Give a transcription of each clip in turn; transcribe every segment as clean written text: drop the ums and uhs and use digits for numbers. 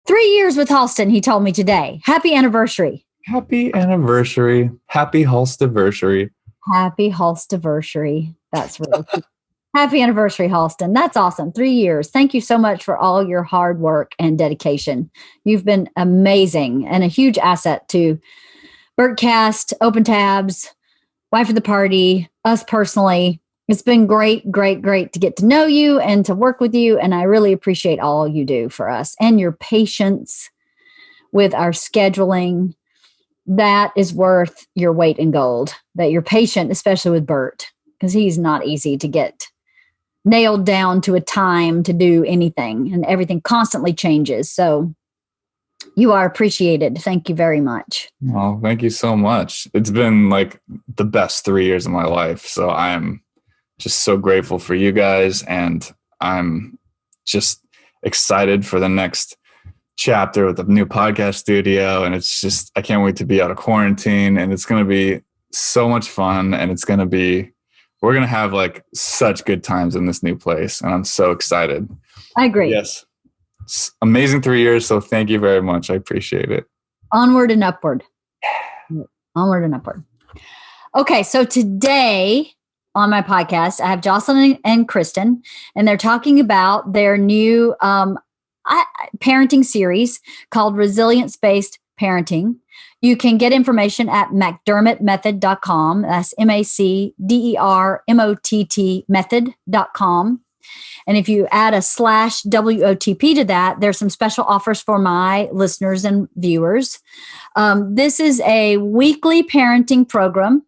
3 years with Halston, he told me today. Happy anniversary. Happy anniversary. Happy Halstiversary. Happy Halstiversary. That's really cute. Happy anniversary, Halston. That's awesome. 3 years. Thank you so much for all your hard work and dedication. You've been amazing and a huge asset to Bertcast, Open Tabs, Wife of the Party, us personally. It's been great to get to know you and to work with you. And I really appreciate all you do for us and your patience with our scheduling. That is worth your weight in gold, that you're patient, especially with Bert, because he's not easy to get nailed down to a time to do anything, and everything constantly changes. So you are appreciated. Thank you very much. Oh, thank you so much. It's been like the best 3 years of my life. So I'm just so grateful for you guys. And I'm just excited for the next chapter with the new podcast studio. And it's just, I can't wait to be out of quarantine, and it's going to be so much fun. And we're going to have like such good times in this new place. And I'm so excited. I agree. Yes. It's amazing 3 years. So thank you very much. I appreciate it. Onward and upward. Onward and upward. Okay. So today on my podcast, I have Jocelyn and Kristin, and they're talking about their new parenting series called Resilience-Based Parenting. You can get information at McDermottMethod.com. That's MacDermott method.com. And if you add a /WOTP to that, there's some special offers for my listeners and viewers. This is a weekly parenting program.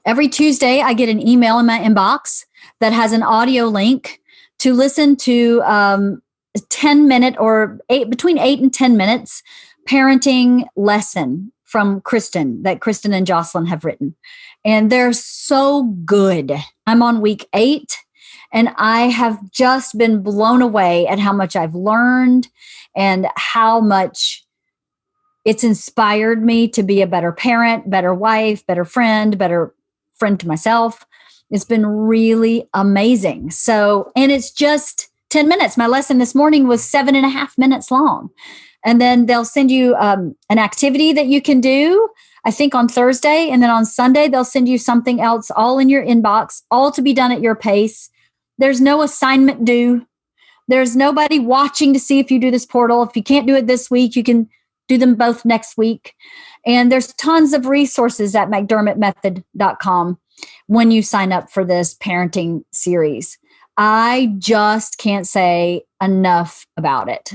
Every Tuesday, I get an email in my inbox that has an audio link to listen to 10-minute or between 8 and 10 minutes parenting lesson from Kristin that Kristin and Jocelyn have written. And they're so good. I'm on week 8, and I have just been blown away at how much I've learned and how much it's inspired me to be a better parent, better wife, better friend to myself. It's been really amazing. So, and it's just 10 minutes. My lesson this morning was 7.5 minutes long. And then they'll send you an activity that you can do, I think on Thursday. And then on Sunday, they'll send you something else all in your inbox, all to be done at your pace. There's no assignment due. There's nobody watching to see if you do this portal. If you can't do it this week, you can do them both next week. And there's tons of resources at McDermottMethod.com when you sign up for this parenting series. I just can't say enough about it.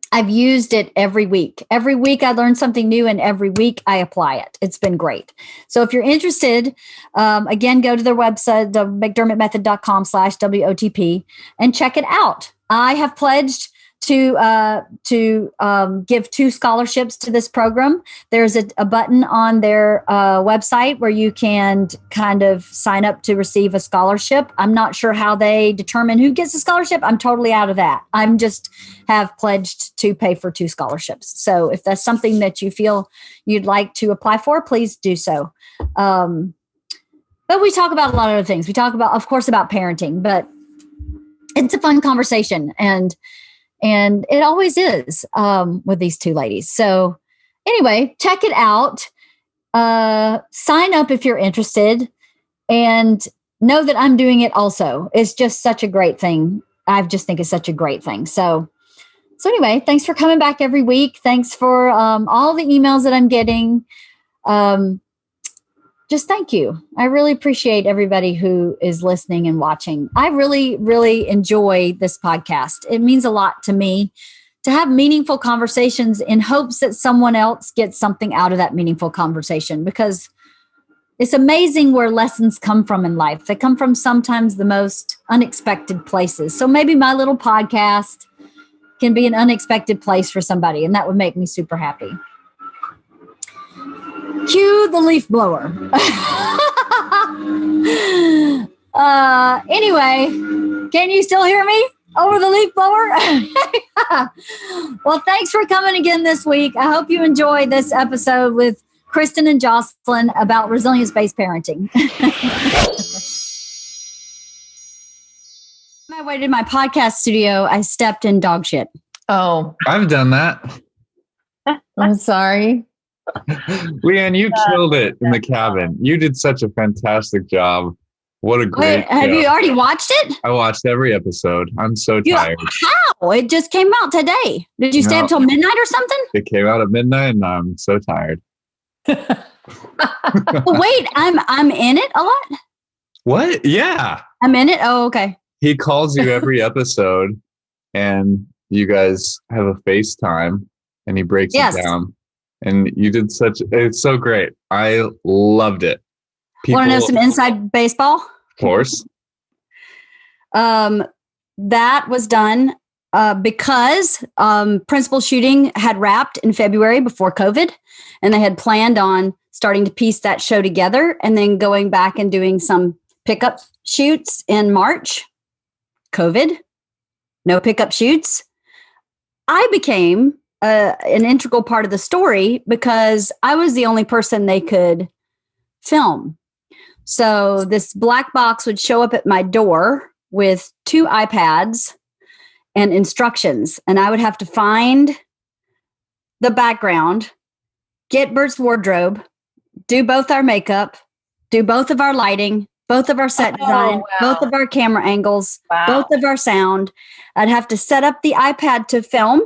I've used it every week. Every week I learn something new, and every week I apply it. It's been great. So if you're interested, again, go to their website, the McDermottMethod.com/WOTP, and check it out. I have pledged to give 2 scholarships to this program. There's a button on their website where you can kind of sign up to receive a scholarship. I'm not sure how they determine who gets a scholarship. I'm totally out of that. I'm just have pledged to pay for 2 scholarships. So if that's something that you feel you'd like to apply for, please do so. But we talk about a lot of other things. We talk about, of course, about parenting, but it's a fun conversation. And it always is with these 2 ladies. So anyway, check it out. Sign up if you're interested, and know that I'm doing it also. It's just such a great thing. I just think it's such a great thing. So anyway, thanks for coming back every week. Thanks for all the emails that I'm getting. Just thank you. I really appreciate everybody who is listening and watching. I really, really enjoy this podcast. It means a lot to me to have meaningful conversations in hopes that someone else gets something out of that meaningful conversation, because it's amazing where lessons come from in life. They come from sometimes the most unexpected places. So maybe my little podcast can be an unexpected place for somebody, and that would make me super happy. Cue the leaf blower. Anyway, can you still hear me over the leaf blower? Well, thanks for coming again this week. I hope you enjoyed this episode with Kristin and Jocelyn about resilience-based parenting. my way to my podcast studio, I stepped in dog shit. Oh, I've done that. I'm sorry. Leanne, you killed it in the cabin. You did such a fantastic job. What a great Wait, have show. you already watched it? I watched every episode. I'm so tired. How? It just came out today. Did you stay up till midnight or something? It came out at midnight and I'm so tired. Wait, I'm in it a lot? What? Yeah. I'm in it? Oh, okay. He calls you every episode and you guys have a FaceTime and he breaks it down. And you did it's so great. I loved it. Want to know some inside baseball? Of course. That was done because principal shooting had wrapped in February before COVID, and they had planned on starting to piece that show together and then going back and doing some pickup shoots in March. COVID, no pickup shoots. I became an integral part of the story because I was the only person they could film. So this black box would show up at my door with 2 iPads and instructions. And I would have to find the background, get Bert's wardrobe, do both our makeup, do both of our lighting, both of our set design, both of our camera angles, both of our sound. I'd have to set up the iPad to film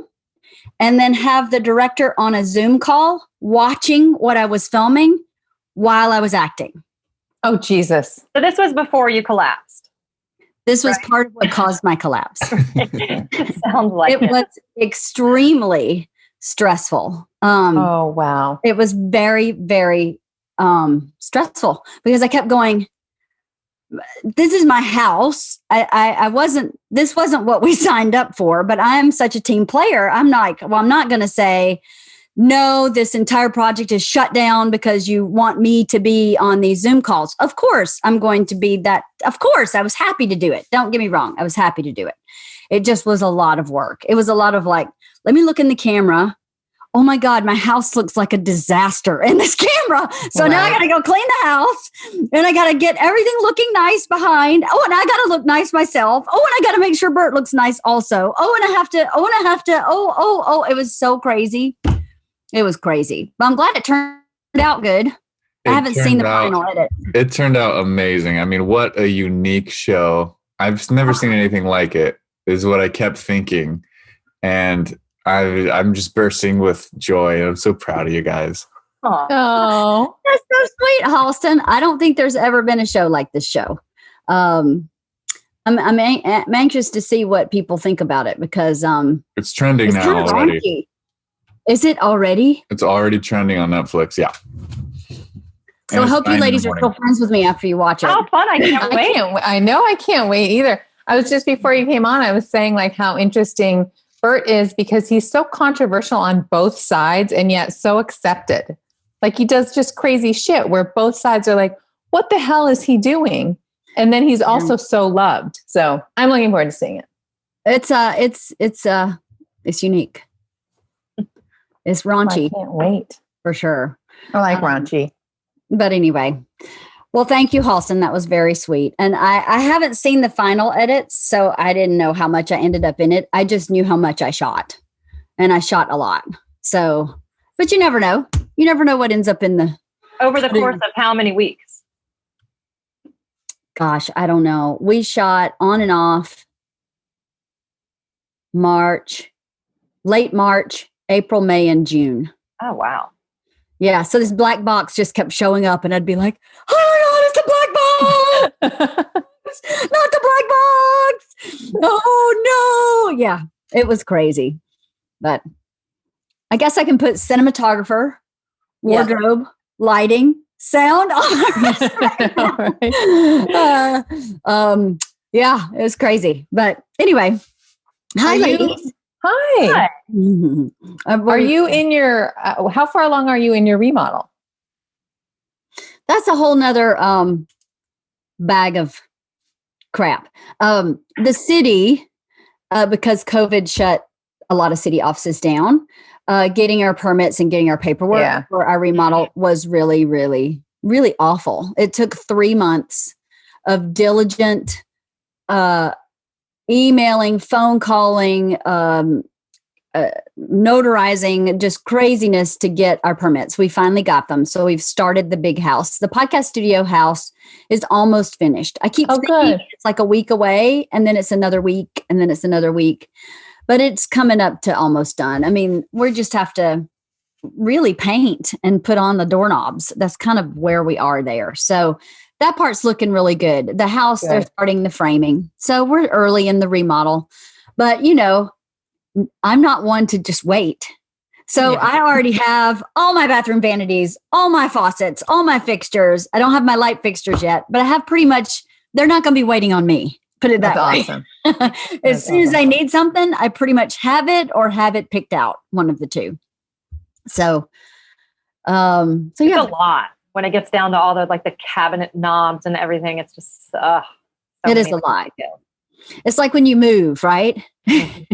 and then have the director on a Zoom call watching what I was filming while I was acting. Oh, Jesus. So this was before you collapsed. This was part of what caused my collapse. Sounds like it was extremely stressful. Oh, wow. It was very, very stressful because I kept going, this is my house. This wasn't what we signed up for, but I'm such a team player. I'm like, well, I'm not going to say, no, this entire project is shut down because you want me to be on these Zoom calls. Of course, I'm going to be that. Of course, I was happy to do it. Don't get me wrong. I was happy to do it. It just was a lot of work. It was a lot of like, let me look in the camera. Oh my God, my house looks like a disaster in this camera. So now I got to go clean the house and I got to get everything looking nice behind. Oh, and I got to look nice myself. Oh, and I got to make sure Bert looks nice also. Oh, and I have to, it was so crazy. It was crazy, but I'm glad it turned out good. I haven't seen the final edit. It turned out amazing. I mean, what a unique show. I've never seen anything like it, is what I kept thinking. And I'm just bursting with joy. I'm so proud of you guys. Oh, that's so sweet, Halston. I don't think there's ever been a show like this show. I'm anxious to see what people think about it because it's trending now already. Raunchy. Is it already? It's already trending on Netflix. Yeah. So I hope you ladies are still friends with me after you watch it. Oh, fun. I can't wait. I know I can't wait either. I was just before you came on, I was saying like how interesting Bert is because he's so controversial on both sides and yet so accepted. Like he does just crazy shit where both sides are like, what the hell is he doing? And then he's also so loved. So I'm looking forward to seeing it. It's unique. It's raunchy. I can't wait. For sure. I like raunchy. But anyway, well, thank you, Halston. That was very sweet. And I haven't seen the final edits, so I didn't know how much I ended up in it. I just knew how much I shot. And I shot a lot. So, but you never know. You never know what ends up in the... Over the course of how many weeks? Gosh, I don't know. We shot on and off late March, April, May, and June. Oh, wow. Yeah. So this black box just kept showing up and I'd be like, oh my God, it's the black box. Not the black box. Oh no. Yeah. It was crazy. But I guess I can put cinematographer, wardrobe, lighting, sound on. Yeah, it was crazy. But anyway, hi, ladies. Hi. Are you in your, how far along are you in your remodel? That's a whole nother bag of crap. The city, because COVID shut a lot of city offices down, getting our permits and getting our paperwork for our remodel was really, really, really awful. It took 3 months of diligent, emailing, phone calling, notarizing, just craziness to get our permits. We finally got them. So we've started the big house. The podcast studio house is almost finished. I keep thinking it's like a week away, and then it's another week, and then it's another week. But it's coming up to almost done. I mean, we just have to really paint and put on the doorknobs. That's kind of where we are there. So that part's looking really good. The house, they're starting the framing. So we're early in the remodel. But, you know, I'm not one to just wait. So I already have all my bathroom vanities, all my faucets, all my fixtures. I don't have my light fixtures yet, but I have pretty much, they're not going to be waiting on me. Put it that way. Awesome. As soon as I need something, I pretty much have it or have it picked out, one of the two. So it's a lot when it gets down to all the like the cabinet knobs and everything. It's just it is a lot. It's like when you move, right? I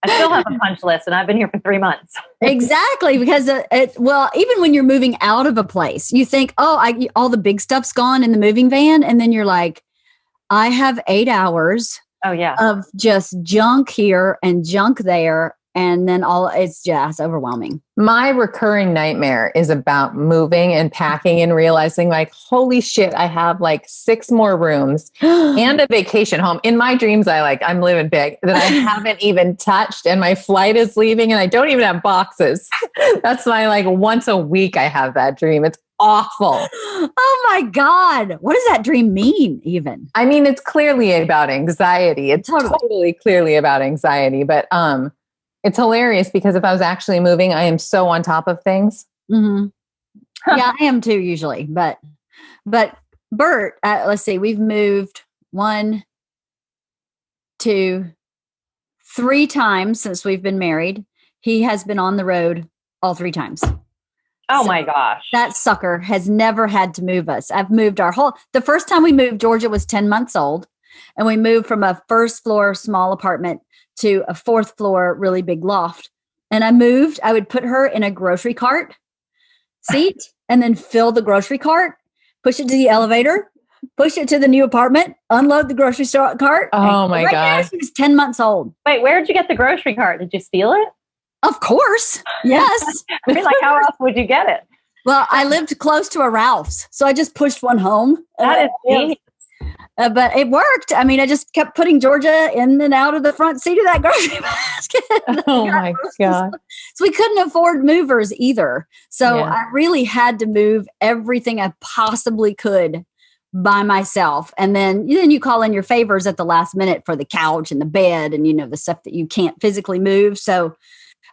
still have a punch list, and I've been here for 3 months. Exactly, because even when you're moving out of a place, you think, all the big stuff's gone in the moving van, and then you're like, I have 8 hours. Of just junk here and junk there. And then it's just overwhelming. My recurring nightmare is about moving and packing and realizing like, holy shit, I have like 6 more rooms and a vacation home. In my dreams, I'm living big that I haven't even touched, and my flight is leaving and I don't even have boxes. That's my like once a week I have that dream. It's awful. Oh my God. What does that dream mean even? I mean, it's clearly about anxiety. It's totally clearly about anxiety, but, it's hilarious because if I was actually moving, I am so on top of things. Mm-hmm. Yeah, I am too usually. But Bert, let's see, we've moved 1, 2, 3 times since we've been married. He has been on the road all 3 times. Oh my gosh. That sucker has never had to move us. I've moved the first time we moved, Georgia was 10 months old, and we moved from a 1st floor small apartment to a 4th floor, really big loft. And I would put her in a grocery cart seat and then fill the grocery cart, push it to the elevator, push it to the new apartment, unload the grocery cart. Oh my gosh. She was 10 months old. Wait, where did you get the grocery cart? Did you steal it? Of course. Yes. I mean, like, how else would you get it? Well, I lived close to a Ralph's, so I just pushed one home. That is genius. But it worked. I mean, I just kept putting Georgia in and out of the front seat of that grocery basket. Oh my God. So we couldn't afford movers either. So I really had to move everything I possibly could by myself. And then you call in your favors at the last minute for the couch and the bed and, the stuff that you can't physically move. So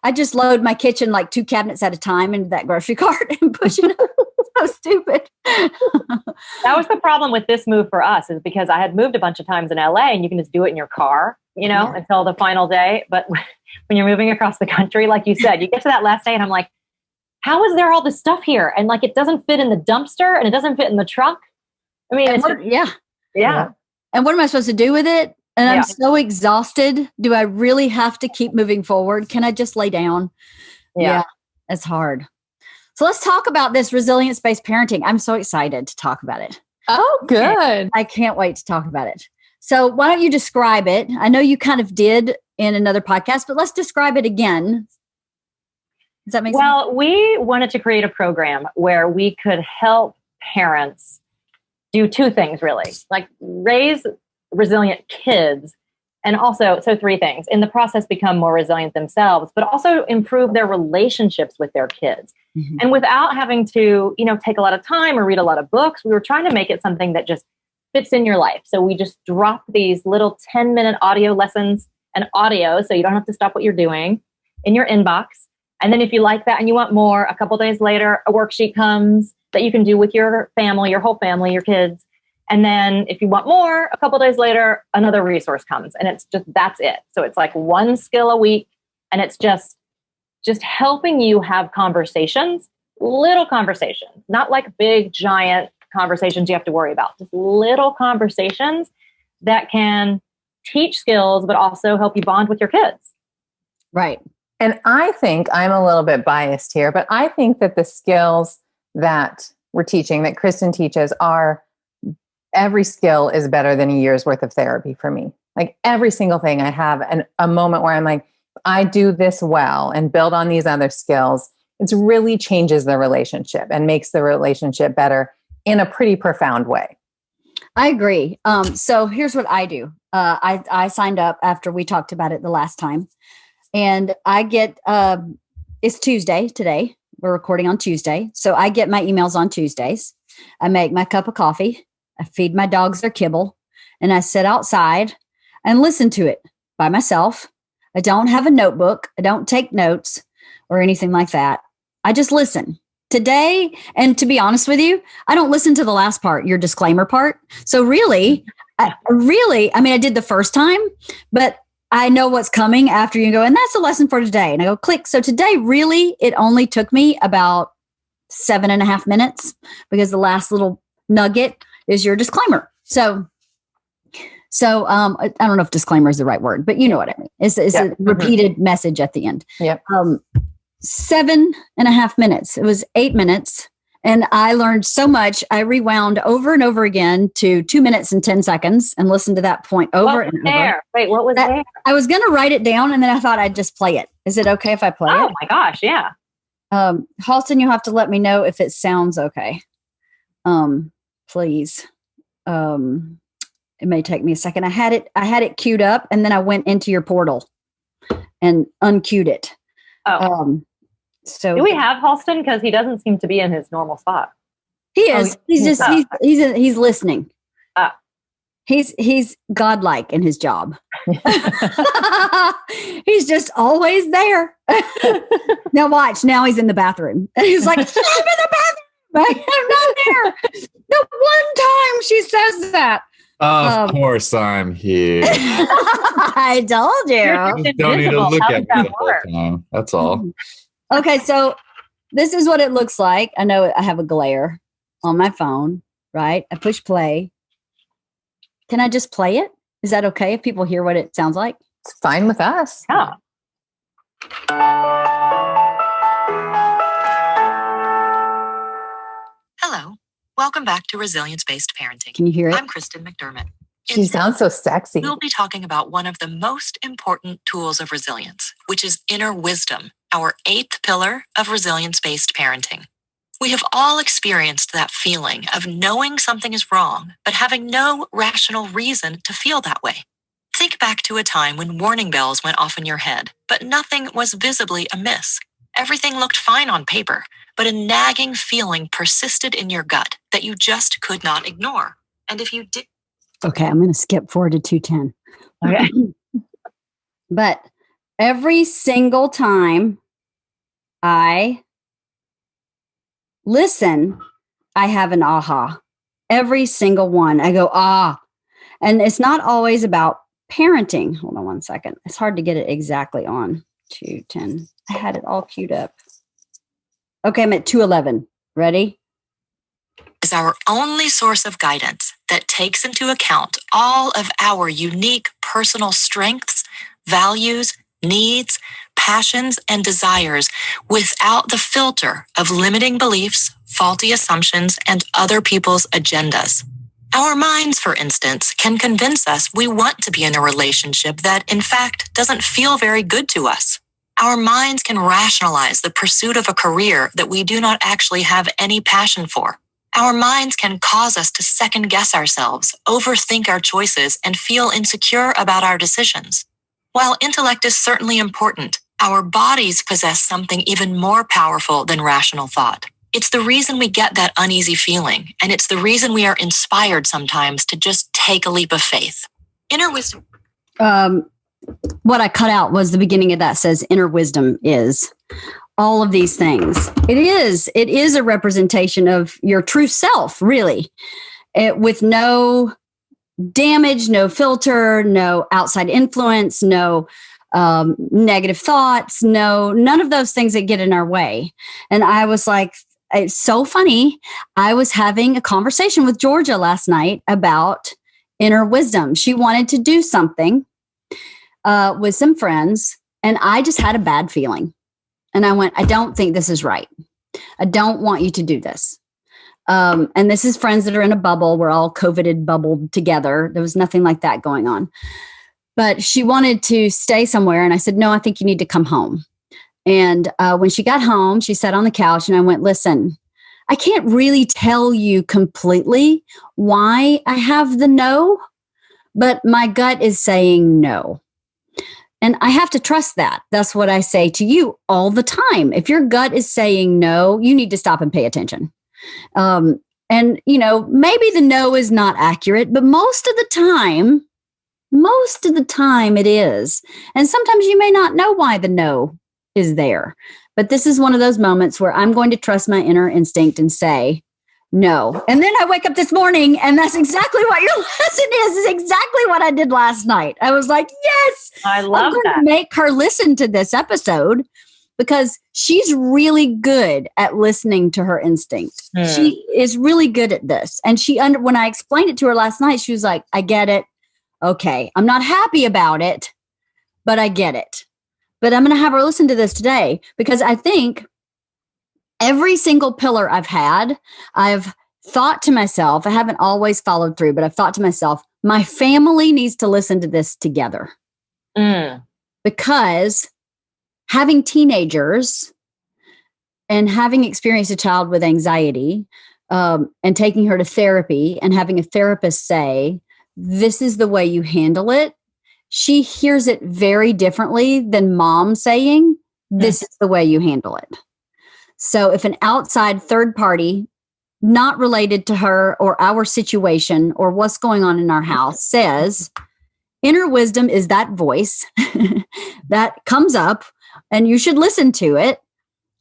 I just load my kitchen like 2 cabinets at a time into that grocery cart and push it up. So stupid. That was the problem with this move for us, is because I had moved a bunch of times in LA and you can just do it in your car, until the final day. But when you're moving across the country, like you said, you get to that last day and I'm like, how is there all this stuff here? And like, it doesn't fit in the dumpster and it doesn't fit in the truck. I mean, yeah. And what am I supposed to do with it? And I'm so exhausted. Do I really have to keep moving forward? Can I just lay down? Yeah, it's hard. So let's talk about this resilience-based parenting. I'm so excited to talk about it. Oh, good. I can't wait to talk about it. So why don't you describe it? I know you kind of did in another podcast, but let's describe it again. Does that make sense? Well, we wanted to create a program where we could help parents do 2 things, really, like raise resilient kids. And also, so 3 things, in the process, become more resilient themselves, but also improve their relationships with their kids. Mm-hmm. And without having to, take a lot of time or read a lot of books, we were trying to make it something that just fits in your life. So we just drop these little 10-minute audio lessons and audio, so you don't have to stop what you're doing, in your inbox. And then if you like that and you want more, a couple days later, a worksheet comes that you can do with your family, your whole family, your kids. And then if you want more, a couple days later, another resource comes, and that's it. So it's like 1 skill a week, and it's just helping you have conversations, little conversations, not like big, giant conversations you have to worry about, just little conversations that can teach skills, but also help you bond with your kids. Right. And I think I'm a little bit biased here, but I think that the skills that we're teaching, that Kristin teaches, every skill is better than a year's worth of therapy for me. Like every single thing I have a moment where I'm like, I do this well and build on these other skills. It really changes the relationship and makes the relationship better in a pretty profound way. I agree. So here's what I do. I signed up after we talked about it the last time, and I get, it's Tuesday today. We're recording on Tuesday. So I get my emails on Tuesdays. I make my cup of coffee. I feed my dogs their kibble, and I sit outside and listen to it by myself. I don't have a notebook. I don't take notes or anything like that. I just listen. Today, and to be honest with you, I don't listen to the last part, your disclaimer part. So really, I did the first time, but I know what's coming after you go, and that's a lesson for today. And I go, click. So today, really, it only took me about 7.5 minutes because the last little nugget is your disclaimer. So I don't know if disclaimer is the right word, but you know what I mean. It's a repeated message at the end. Yep. 7.5 minutes. It was 8 minutes. And I learned so much. I rewound over and over again to 2 minutes and 10 seconds and listened to that point over and over. Wait, what was there? I was going to write it down, and then I thought I'd just play it. Is it okay if I play it? Oh my gosh, yeah. Halston, you'll have to let me know if it sounds okay. Please. It may take me a second. I had it queued up, and then I went into your portal and unqueued it. Oh. So do we have Halston? Because he doesn't seem to be in his normal spot. He is. He's listening. He's godlike in his job. He's just always there. Now watch. Now he's in the bathroom. And he's like, I'm in the bathroom. I'm not there. The one time she says that. Of course I'm here. I told you. Just don't need to look at me the whole time. That's all. Okay, so this is what it looks like. I know I have a glare on my phone, right? I push play. Can I just play it? Is that okay if people hear what it sounds like? It's fine with us. Yeah. Hello. Welcome back to Resilience-Based Parenting. Can you hear it? I'm Kristin McDermott. She sounds so sexy. We'll be talking about one of the most important tools of resilience, which is inner wisdom, our 8th pillar of resilience-based parenting. We have all experienced that feeling of knowing something is wrong, but having no rational reason to feel that way. Think back to a time when warning bells went off in your head, but nothing was visibly amiss. Everything looked fine on paper, but a nagging feeling persisted in your gut that you just could not ignore. And if you did... Okay, I'm going to skip forward to 210. Okay. But every single time I listen, I have an aha. Every single one. I go, ah. And it's not always about parenting. Hold on one second. It's hard to get it exactly on. 210. I had it all queued up. Okay, I'm at 211. Ready? Is our only source of guidance that takes into account all of our unique personal strengths, values, needs, passions, and desires without the filter of limiting beliefs, faulty assumptions, and other people's agendas. Our minds, for instance, can convince us we want to be in a relationship that, in fact, doesn't feel very good to us. Our minds can rationalize the pursuit of a career that we do not actually have any passion for. Our minds can cause us to second-guess ourselves, overthink our choices, and feel insecure about our decisions. While intellect is certainly important, our bodies possess something even more powerful than rational thought. It's the reason we get that uneasy feeling, and it's the reason we are inspired sometimes to just take a leap of faith. Inner wisdom. What I cut out was the beginning of that says inner wisdom is all of these things. It is a representation of your true self, really, with no damage, no filter, no outside influence, no negative thoughts, none of those things that get in our way. And I was like, it's so funny. I was having a conversation with Georgia last night about inner wisdom. She wanted to do something with some friends, and I just had a bad feeling. And I went, I don't think this is right. I don't want you to do this. And this is friends that are in a bubble. We're all COVIDed bubbled together. There was nothing like that going on. But she wanted to stay somewhere. And I said, no, I think you need to come home. And when she got home, she sat on the couch and I went, listen, I can't really tell you completely why I have the no, but my gut is saying no. And I have to trust that. That's what I say to you all the time. If your gut is saying no, you need to stop and pay attention. And, maybe the no is not accurate, but most of the time it is. And sometimes you may not know why the no is there. But this is one of those moments where I'm going to trust my inner instinct and say no. And then I wake up this morning and that's exactly what your lesson is. It's exactly what I did last night. I was like, yes, I love I'm going that. to make her listen to this episode because she's really good at listening to her instinct. She is really good at this. And when I explained it to her last night, she was like, I get it. Okay. I'm not happy about it, but I get it. But I'm going to have her listen to this today because I think every single pillar I've had, I've thought to myself, I haven't always followed through, but I've thought to myself, my family needs to listen to this together. Because having teenagers and having experienced a child with anxiety and taking her to therapy and having a therapist say, this is the way you handle it. She hears it very differently than mom saying, this is the way you handle it. So if an outside third party, not related to her or our situation or what's going on in our house says, inner wisdom is that voice that comes up and you should listen to it.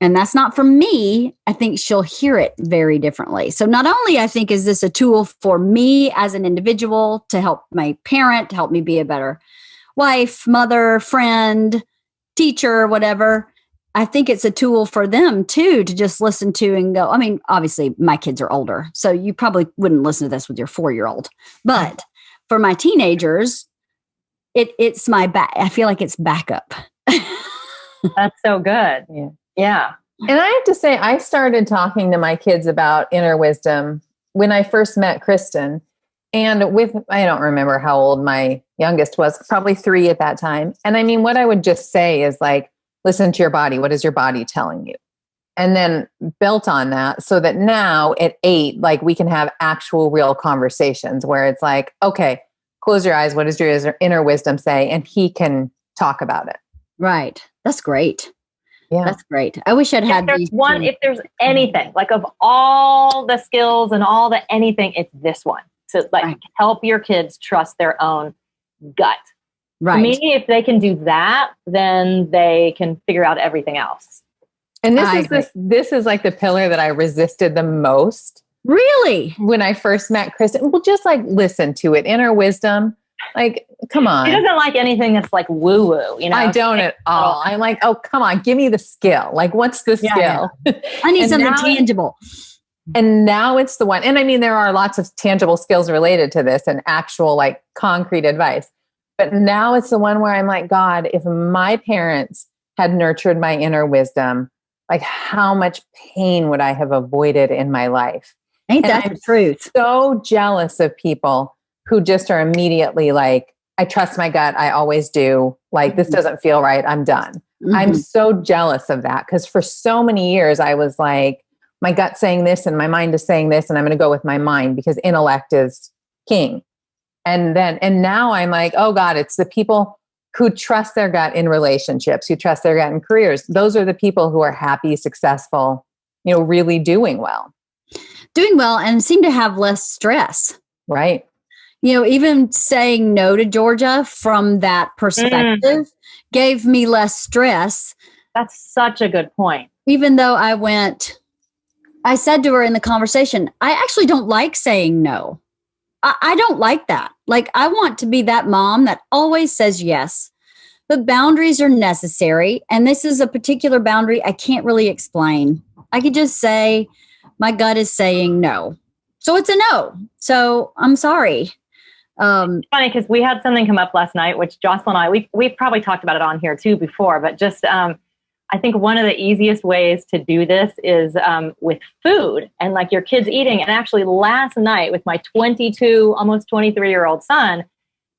And that's not from me. I think she'll hear it very differently. So not only I think is this a tool for me as an individual to help my parent, to help me be a better wife, mother, friend, teacher, whatever. I think it's a tool for them too, to just listen to and go. I mean, obviously my kids are older, so you probably wouldn't listen to this with your 4-year-old, but for my teenagers, it's my back. I feel like it's backup. That's so good. Yeah. And I have to say, I started talking to my kids about inner wisdom when I first met Kristin. And I don't remember how old my youngest was, probably 3 at that time. And I mean, what I would just say is like, listen to your body. What is your body telling you? And then built on that so that now at 8, like we can have actual real conversations where it's like, okay, close your eyes. What does your inner wisdom say? And he can talk about it. Right. That's great. Yeah. That's great. I wish I'd had these. If there's anything, like of all the skills and all the anything, it's this one. So help your kids trust their own gut. Right. To me, if they can do that, then they can figure out everything else. And this is like the pillar that I resisted the most. Really? When I first met Kristin, well, just like listen to it. Inner wisdom. Like, come on. She doesn't like anything that's like woo-woo, I don't at all. I'm like, oh, come on, give me the skill. Like, what's the skill? Yeah. I need something tangible. And now it's the one. And I mean, there are lots of tangible skills related to this and actual like concrete advice. But now it's the one where I'm like, God, if my parents had nurtured my inner wisdom, like how much pain would I have avoided in my life? Ain't that the truth? So jealous of people who just are immediately like, I trust my gut. I always do. Like, this doesn't feel right. I'm done. Mm-hmm. I'm so jealous of that because for so many years I was like, my gut's saying this and my mind is saying this, and I'm going to go with my mind because intellect is king. And now I'm like, oh God, it's the people who trust their gut in relationships, who trust their gut in careers. Those are the people who are happy, successful, really doing well. Doing well and seem to have less stress. Right. Even saying no to Georgia from that perspective gave me less stress. That's such a good point. Even though I said to her in the conversation, I actually don't like saying no. I don't like that. Like, I want to be that mom that always says yes, but boundaries are necessary. And this is a particular boundary I can't really explain. I could just say, my gut is saying no. So it's a no. So I'm sorry. It's funny because we had something come up last night, which Jocelyn and I, we've probably talked about it on here too before, but just, I think one of the easiest ways to do this is with food and like your kids eating. And actually last night with my 22, almost 23-year-old son,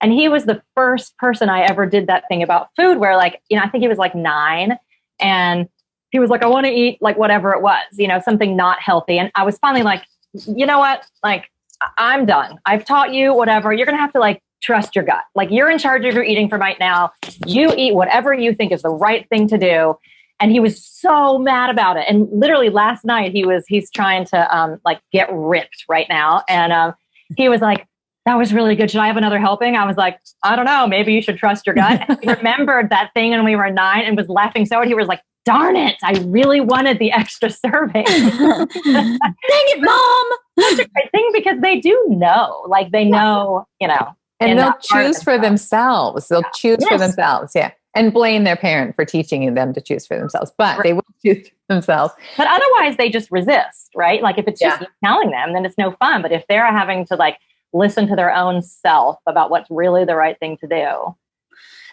And he was the first person I ever did that thing about food where like, I think he was like 9 and he was like, I want to eat like whatever it was, something not healthy. And I was finally like, you know what? Like, I'm done. I've taught you whatever. You're going to have to like trust your gut. Like you're in charge of your eating from right now. You eat whatever you think is the right thing to do. And he was so mad about it. And literally last night he's trying to like get ripped right now. And he was like, that was really good. Should I have another helping? I was like, I don't know. Maybe you should trust your gut. And he remembered that thing when we were 9 and was laughing so hard. He was like, darn it. I really wanted the extra serving. Dang it, Mom. Such a great thing because they do know, like they know, and they'll choose for themselves. They'll choose for themselves. Yeah. And blame their parent for teaching them to choose for themselves, but they will choose for themselves. But otherwise they just resist, right? Like if it's just you telling them, then it's no fun. But if they're having to like listen to their own self about what's really the right thing to do.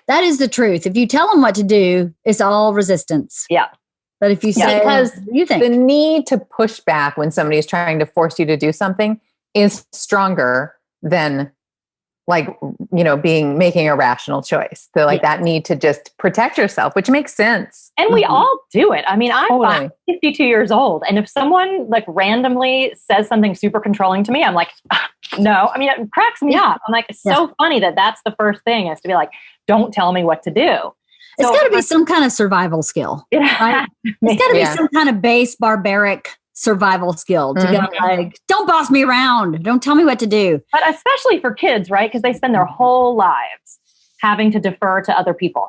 That is the truth. If you tell them what to do, it's all resistance. Yeah. But if you say, because you think the need to push back when somebody is trying to force you to do something is stronger than like, making a rational choice. So like that need to just protect yourself, which makes sense. And we all do it. I mean, I'm 52 years old. And if someone like randomly says something super controlling to me, I'm like, no, I mean, it cracks me up. I'm like, it's so funny that that's the first thing is to be like, don't tell me what to do. It's got to be some kind of survival skill. Right? It's got to be some kind of base barbaric survival skill to go like, don't boss me around. Don't tell me what to do. But especially for kids, right? Because they spend their whole lives having to defer to other people,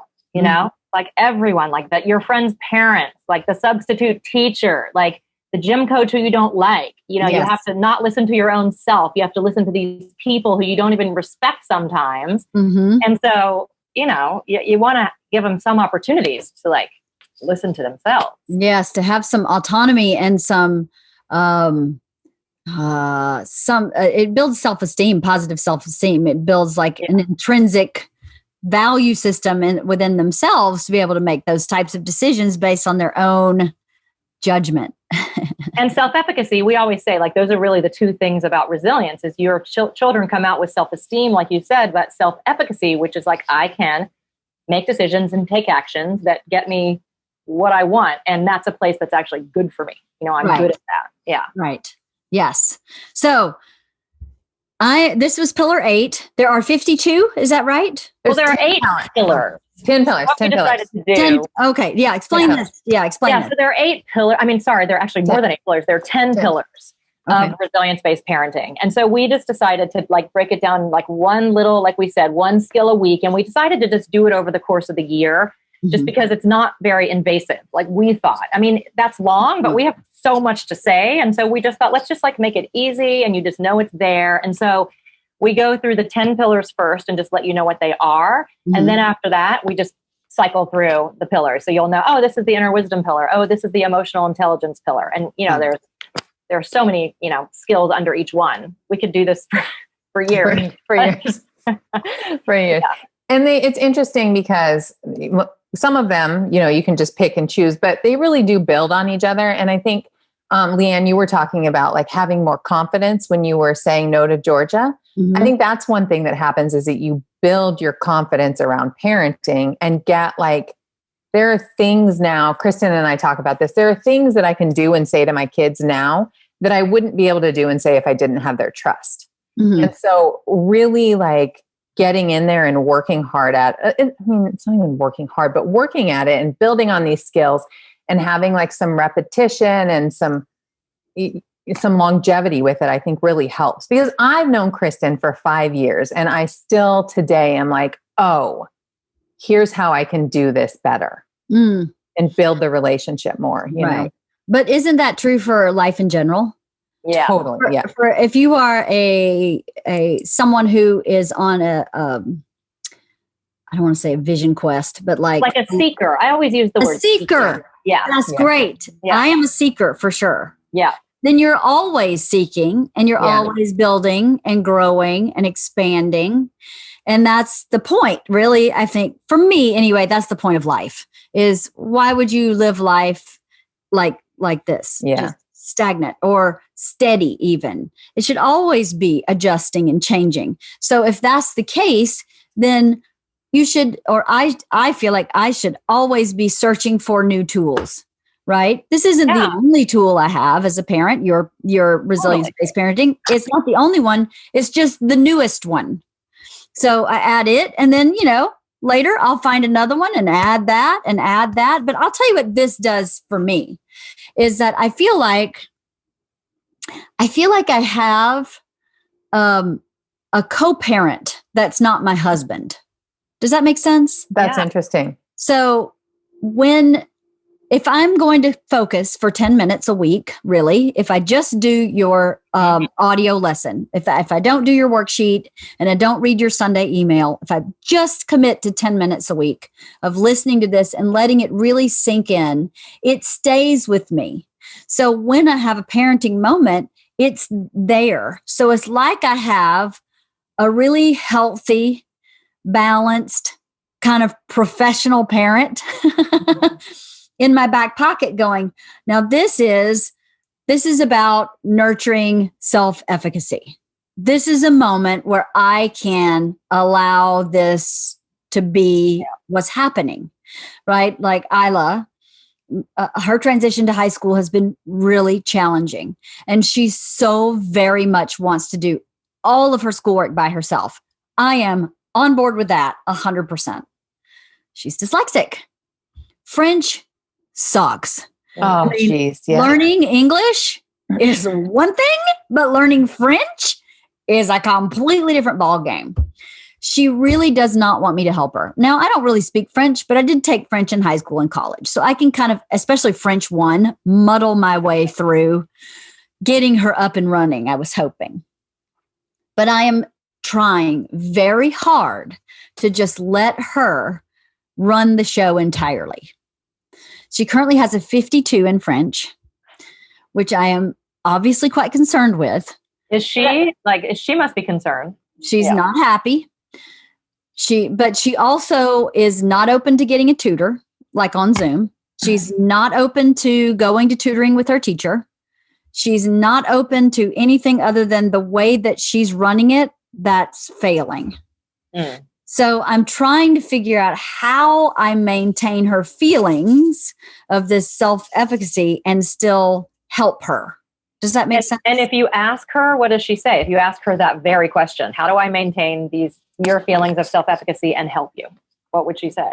like everyone, like that, your friend's parents, like the substitute teacher, like the gym coach who you don't like, you have to not listen to your own self. You have to listen to these people who you don't even respect sometimes. And so, you want to give them some opportunities to like listen to themselves. Yes, to have some autonomy and some it builds self-esteem, positive self-esteem. It builds like an intrinsic value system within themselves to be able to make those types of decisions based on their own judgment. And self-efficacy, we always say, like, those are really the two things about resilience is your children come out with self-esteem, like you said, but self-efficacy, which is like, I can make decisions and take actions that get me what I want. And that's a place that's actually good for me. I'm good at that. Yeah. Right. Yes. So this was pillar 8. There are 52. Is that right? Well, there are 8 pillars. 10 pillars. 10 pillars. 10, okay. Yeah. Explain this. Yeah. Explain that. So there are 8 pillars. I mean, sorry, there are actually more than 8 pillars. There are 10 pillars of resilience-based parenting. And so we just decided to like break it down like one little, like we said, one skill a week. And we decided to just do it over the course of the year just because it's not very invasive. Like we thought, I mean, that's long, but we have so much to say. And so we just thought, let's just like make it easy and you just know it's there. And so we go through the 10 pillars first and just let you know what they are. And then after that, we just cycle through the pillars. So you'll know, oh, this is the inner wisdom pillar. Oh, this is the emotional intelligence pillar. And, there are so many, skills under each one. We could do this for years. For years. For years. Yeah. And it's interesting because some of them, you can just pick and choose, but they really do build on each other. And I think, Leanne, you were talking about like having more confidence when you were saying no to Georgia. I think that's one thing that happens is that you build your confidence around parenting and get like, there are things now, Kristin and I talk about this, there are things that I can do and say to my kids now that I wouldn't be able to do and say if I didn't have their trust. And so really like getting in there and working hard at it. I mean, it's not even working hard, but working at it and building on these skills and having like some repetition and some longevity with it, I think really helps because I've known Kristin for 5 years and I still today am like, oh, here's how I can do this better and build the relationship more, you know? But isn't that true for life in general? Yeah, totally. For if you are a someone who is on I don't want to say a vision quest, but like a seeker. I always use the word seeker. Yeah, that's great. Yeah. I am a seeker for sure. Yeah. Then you're always seeking and you're always building and growing and expanding. And that's the point, really. I think for me anyway, that's the point of life is why would you live life like this? Yeah. Just stagnant or steady even. It should always be adjusting and changing. So if that's the case, then you should, or I feel like I should always be searching for new tools, right? This isn't the only tool I have as a parent. Your resilience-based parenting. It's not the only one. It's just the newest one. So I add it, and then, later I'll find another one and add that. But I'll tell you what this does for me is that I feel like I have a co-parent that's not my husband. Does that make sense? That's interesting. So if I'm going to focus for 10 minutes a week, really, if I just do your audio lesson, if I don't do your worksheet and I don't read your Sunday email, if I just commit to 10 minutes a week of listening to this and letting it really sink in, it stays with me. So when I have a parenting moment, it's there. So it's like I have a really healthy, balanced, kind of professional parent in my back pocket going, now this is about nurturing self-efficacy. This is a moment where I can allow this to be what's happening, right? Like Isla, her transition to high school has been really challenging. And she so very much wants to do all of her schoolwork by herself. I am on board with that 100%. She's dyslexic. French sucks. Oh, jeez. Yeah. Learning English is one thing, but learning French is a completely different ballgame. She really does not want me to help her. Now, I don't really speak French, but I did take French in high school and college. So I can kind of, especially French 1, muddle my way through getting her up and running, I was hoping. But I am trying very hard to just let her run the show entirely. She currently has a 52 in French, which I am obviously quite concerned with. Is she she must be concerned. She's not happy. But she also is not open to getting a tutor, like on Zoom. She's not open to going to tutoring with her teacher. She's not open to anything other than the way that she's running it. That's failing. So I'm trying to figure out how I maintain her feelings of this self-efficacy and still help her. Does that make sense? And if you ask her, what does she say? If you ask her that very question, how do I maintain your feelings of self-efficacy and help you? What would she say?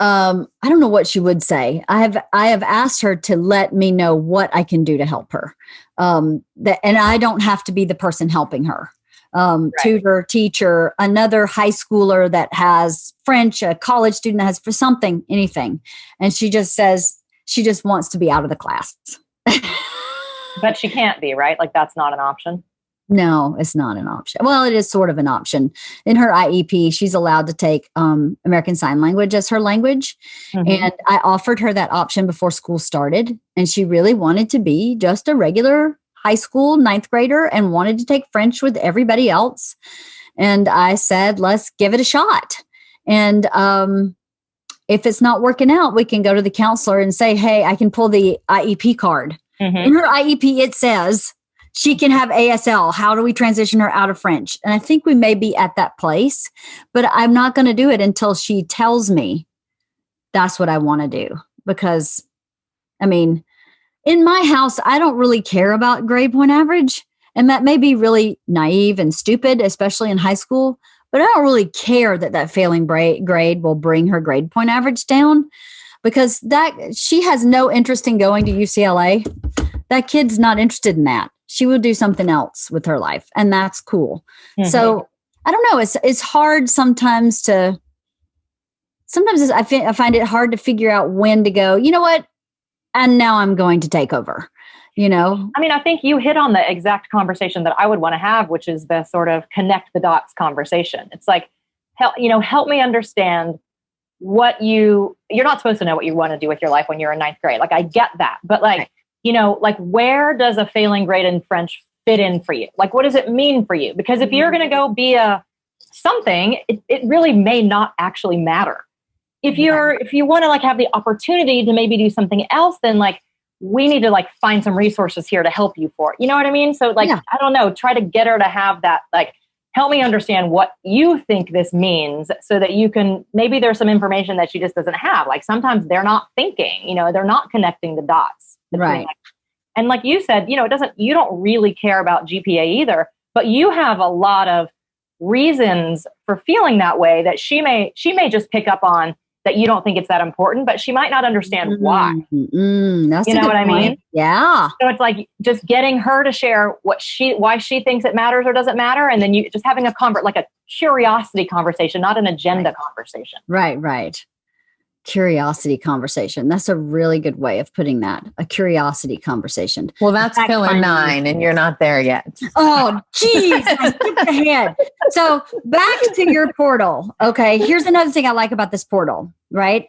I don't know what she would say. I have asked her to let me know what I can do to help her. And I don't have to be the person helping her. Right. Tutor, teacher, another high schooler that has French, a college student that has for something, anything. And she just says she just wants to be out of the class. But she can't be, right? Like that's not an option. No, it's not an option. Well, it is sort of an option. In her IEP, she's allowed to take American Sign Language as her language. Mm-hmm. And I offered her that option before school started. And she really wanted to be just a regular high school 9th grader and wanted to take French with everybody else. And I said, let's give it a shot. And if it's not working out, we can go to the counselor and say, hey, I can pull the IEP card. Mm-hmm. In her IEP, it says she can have ASL. How do we transition her out of French? And I think we may be at that place, but I'm not going to do it until she tells me that's what I want to do. Because, I mean, in my house, I don't really care about grade point average. And that may be really naive and stupid, especially in high school. But I don't really care that failing grade will bring her grade point average down, because she has no interest in going to UCLA. That kid's not interested in that. She will do something else with her life, and that's cool. Mm-hmm. So I don't know. It's hard sometimes I find it hard to figure out when to go, you know what? And now I'm going to take over, I mean, I think you hit on the exact conversation that I would want to have, which is the sort of connect the dots conversation. It's like, help me understand what you're not supposed to know what you want to do with your life when you're in 9th grade. Like, I get that. But where does a failing grade in French fit in for you? Like, what does it mean for you? Because if you're going to go be something, it really may not actually matter. If you want to have the opportunity to maybe do something else, then we need to like find some resources here to help you for it. You know what I mean? So like, I don't know, try to get her to have that, like, help me understand what you think this means so that you can, maybe there's some information that she just doesn't have. Like sometimes they're not thinking, they're not connecting the dots. Right. And like you said, you don't really care about GPA either, but you have a lot of reasons for feeling that way that she may just pick up on, that you don't think it's that important, but she might not understand why. That's you know what I mean? Yeah. So it's like just getting her to share why she thinks it matters or doesn't matter. And then you just having like a curiosity conversation, not an agenda conversation. Right. Curiosity conversation. That's a really good way of putting that. A curiosity conversation. Well, that's pillar 9 and you're not there yet. Oh, geez. I skipped ahead. So back to your portal. Okay. Here's another thing I like about this portal, right?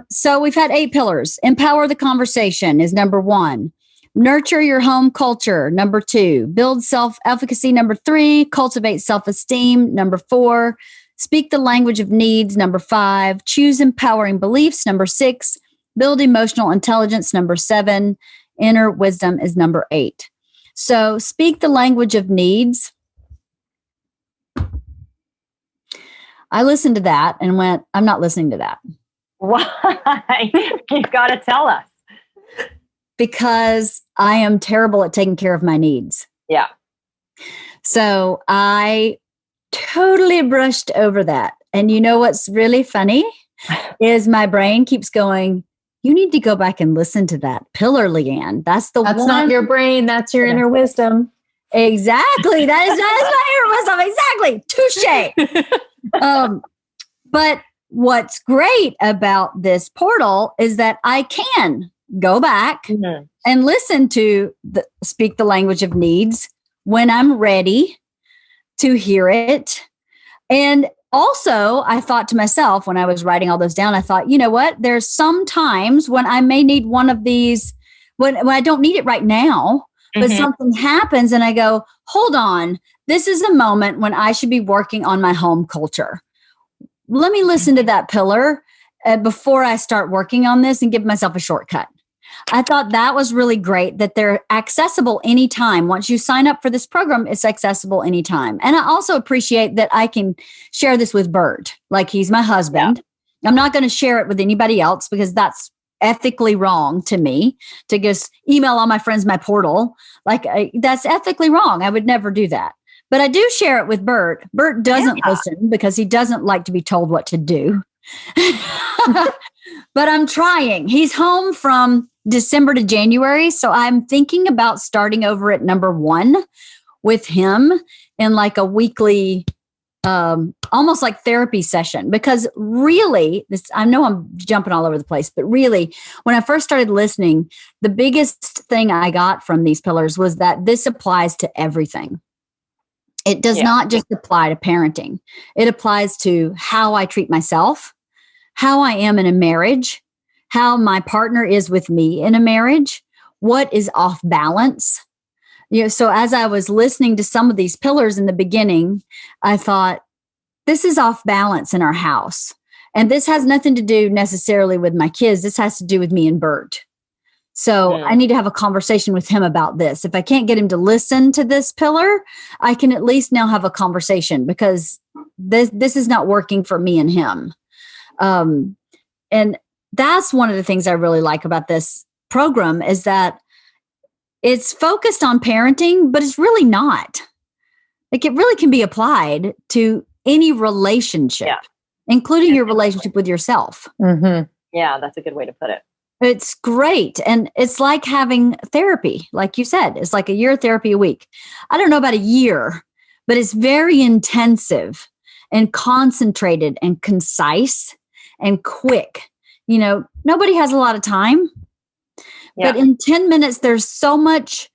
So we've had 8 pillars. Empower the conversation is number 1. Nurture your home culture, number 2. Build self-efficacy, number 3. Cultivate self-esteem, number 4. Speak the language of needs, number 5. Choose empowering beliefs, number 6. Build emotional intelligence, number 7. Inner wisdom is number 8. So speak the language of needs. I listened to that and went, I'm not listening to that. Why? You've got to tell us. Because I am terrible at taking care of my needs. Yeah. So I totally brushed over that. And you know what's really funny is my brain keeps going, you need to go back and listen to that pillar, Leanne. That's not your brain. That's your inner wisdom. Exactly. That is my inner wisdom. Exactly. Touche. But what's great about this portal is that I can go back and listen to speak the language of needs when I'm ready to hear it. And also, I thought to myself when I was writing all those down, I thought, you know what? There's some times when I may need one of these, when I don't need it right now, but something happens and I go, hold on, this is a moment when I should be working on my home culture. Let me listen to that pillar before I start working on this and give myself a shortcut. I thought that was really great that they're accessible anytime. Once you sign up for this program, it's accessible anytime. And I also appreciate that I can share this with Bert, like he's my husband. Yeah. I'm not going to share it with anybody else because that's ethically wrong to me to just email all my friends my portal. That's ethically wrong. I would never do that. But I do share it with Bert. Bert doesn't listen because he doesn't like to be told what to do. But I'm trying. He's home from December to January. So I'm thinking about starting over at number 1 with him in like a weekly, almost like therapy session. Because really, I know I'm jumping all over the place, but really, when I first started listening, the biggest thing I got from these pillars was that this applies to everything. It does not just apply to parenting. It applies to how I treat myself, how I am in a marriage, how my partner is with me in a marriage, what is off balance. So as I was listening to some of these pillars in the beginning, I thought, this is off balance in our house. And this has nothing to do necessarily with my kids. This has to do with me and Bert. So I need to have a conversation with him about this. If I can't get him to listen to this pillar, I can at least now have a conversation because this is not working for me and him. And that's one of the things I really like about this program is that it's focused on parenting, but it's really not. Like it really can be applied to any relationship, including your relationship with yourself. Yeah, that's a good way to put it. It's great. And it's like having therapy. Like you said, it's like a year of therapy a week. I don't know about a year, but it's very intensive and concentrated and concise and quick. Nobody has a lot of time, but in 10 minutes, there's so much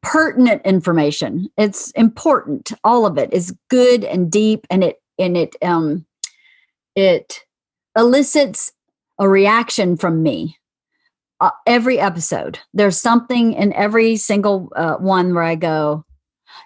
pertinent information. It's important. All of it is good and deep, and it elicits a reaction from me. Every episode, there's something in every single one where I go,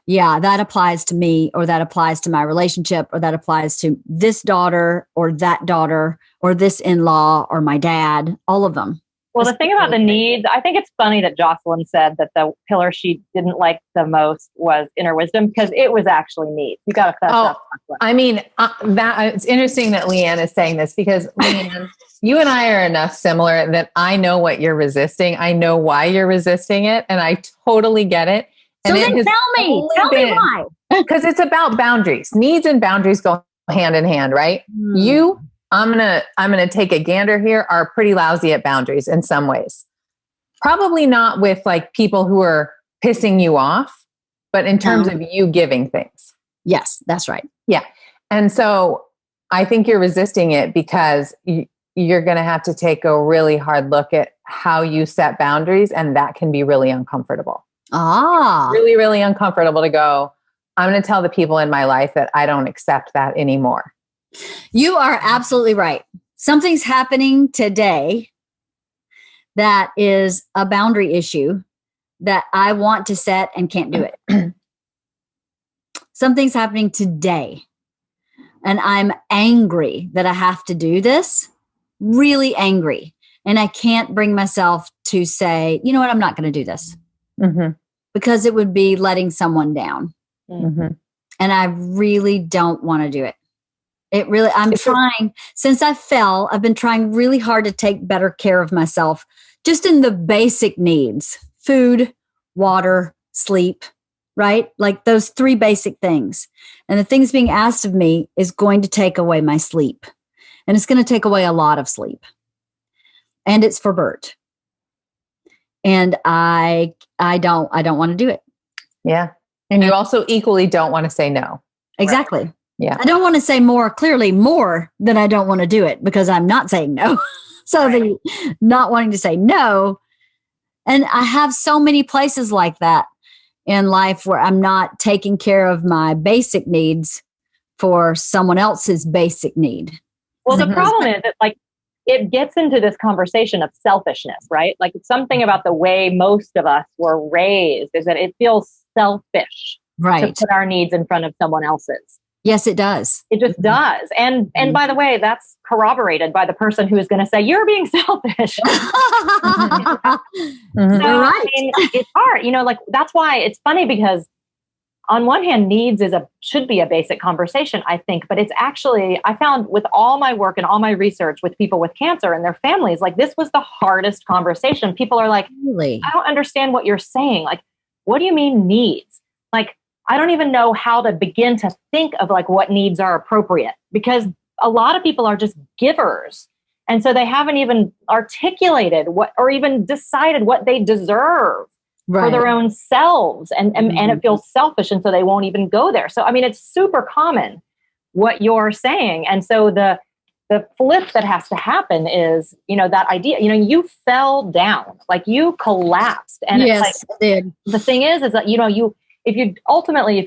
yeah, that applies to me, or that applies to my relationship, or that applies to this daughter or that daughter or this in-law or my dad, all of them. Well, the thing about the needs, I think it's funny that Jocelyn said that the pillar she didn't like the most was inner wisdom, because it was actually needs. You got to fess up. I mean, that it's interesting that Leanne is saying this, because Leanne, you and I are enough similar that I know what you're resisting. I know why you're resisting it, and I totally get it. And so then tell me why. Because it's about boundaries. Needs and boundaries go hand in hand, right? I'm gonna take a gander here, are pretty lousy at boundaries in some ways. Probably not with like people who are pissing you off, but in terms of you giving things. Yes, that's right. Yeah. And so I think you're resisting it because you're going to have to take a really hard look at how you set boundaries, and that can be really uncomfortable. Really, really uncomfortable to go, I'm going to tell the people in my life that I don't accept that anymore. You are absolutely right. Something's happening today that is a boundary issue that I want to set and can't do it. Something's happening today, and I'm angry that I have to do this, really angry. And I can't bring myself to say, you know what, I'm not going to do this, because it would be letting someone down. And I really don't want to do it. Since I fell, I've been trying really hard to take better care of myself, just in the basic needs: food, water, sleep, right? Like those 3 basic things. And the things being asked of me is going to take away my sleep. And it's going to take away a lot of sleep. And it's for Bert. And I don't want to do it. Yeah. And you also equally don't want to say no. Exactly. Right? Yeah. I don't want to say more than I don't want to do it, because I'm not saying no. So the not wanting to say no. And I have so many places like that in life where I'm not taking care of my basic needs for someone else's basic need. Well, the problem is that like it gets into this conversation of selfishness, right? Like it's something about the way most of us were raised is that it feels selfish to put our needs in front of someone else's. Yes, it does. It just does. And by the way, that's corroborated by the person who is going to say, you're being selfish. So, I mean, it's hard, like that's why it's funny, because on one hand, needs should be a basic conversation, I think, but it's actually, I found with all my work and all my research with people with cancer and their families, like this was the hardest conversation. People are like, really? I don't understand what you're saying. Like, what do you mean needs? Like, I don't even know how to begin to think of like what needs are appropriate, because a lot of people are just givers. And so they haven't even articulated what, or even decided what they deserve for their own selves. And it feels selfish. And so they won't even go there. So, I mean, it's super common what you're saying. And so the flip that has to happen is, that idea, you fell down, like you collapsed. And yes, it's like, the thing is that, if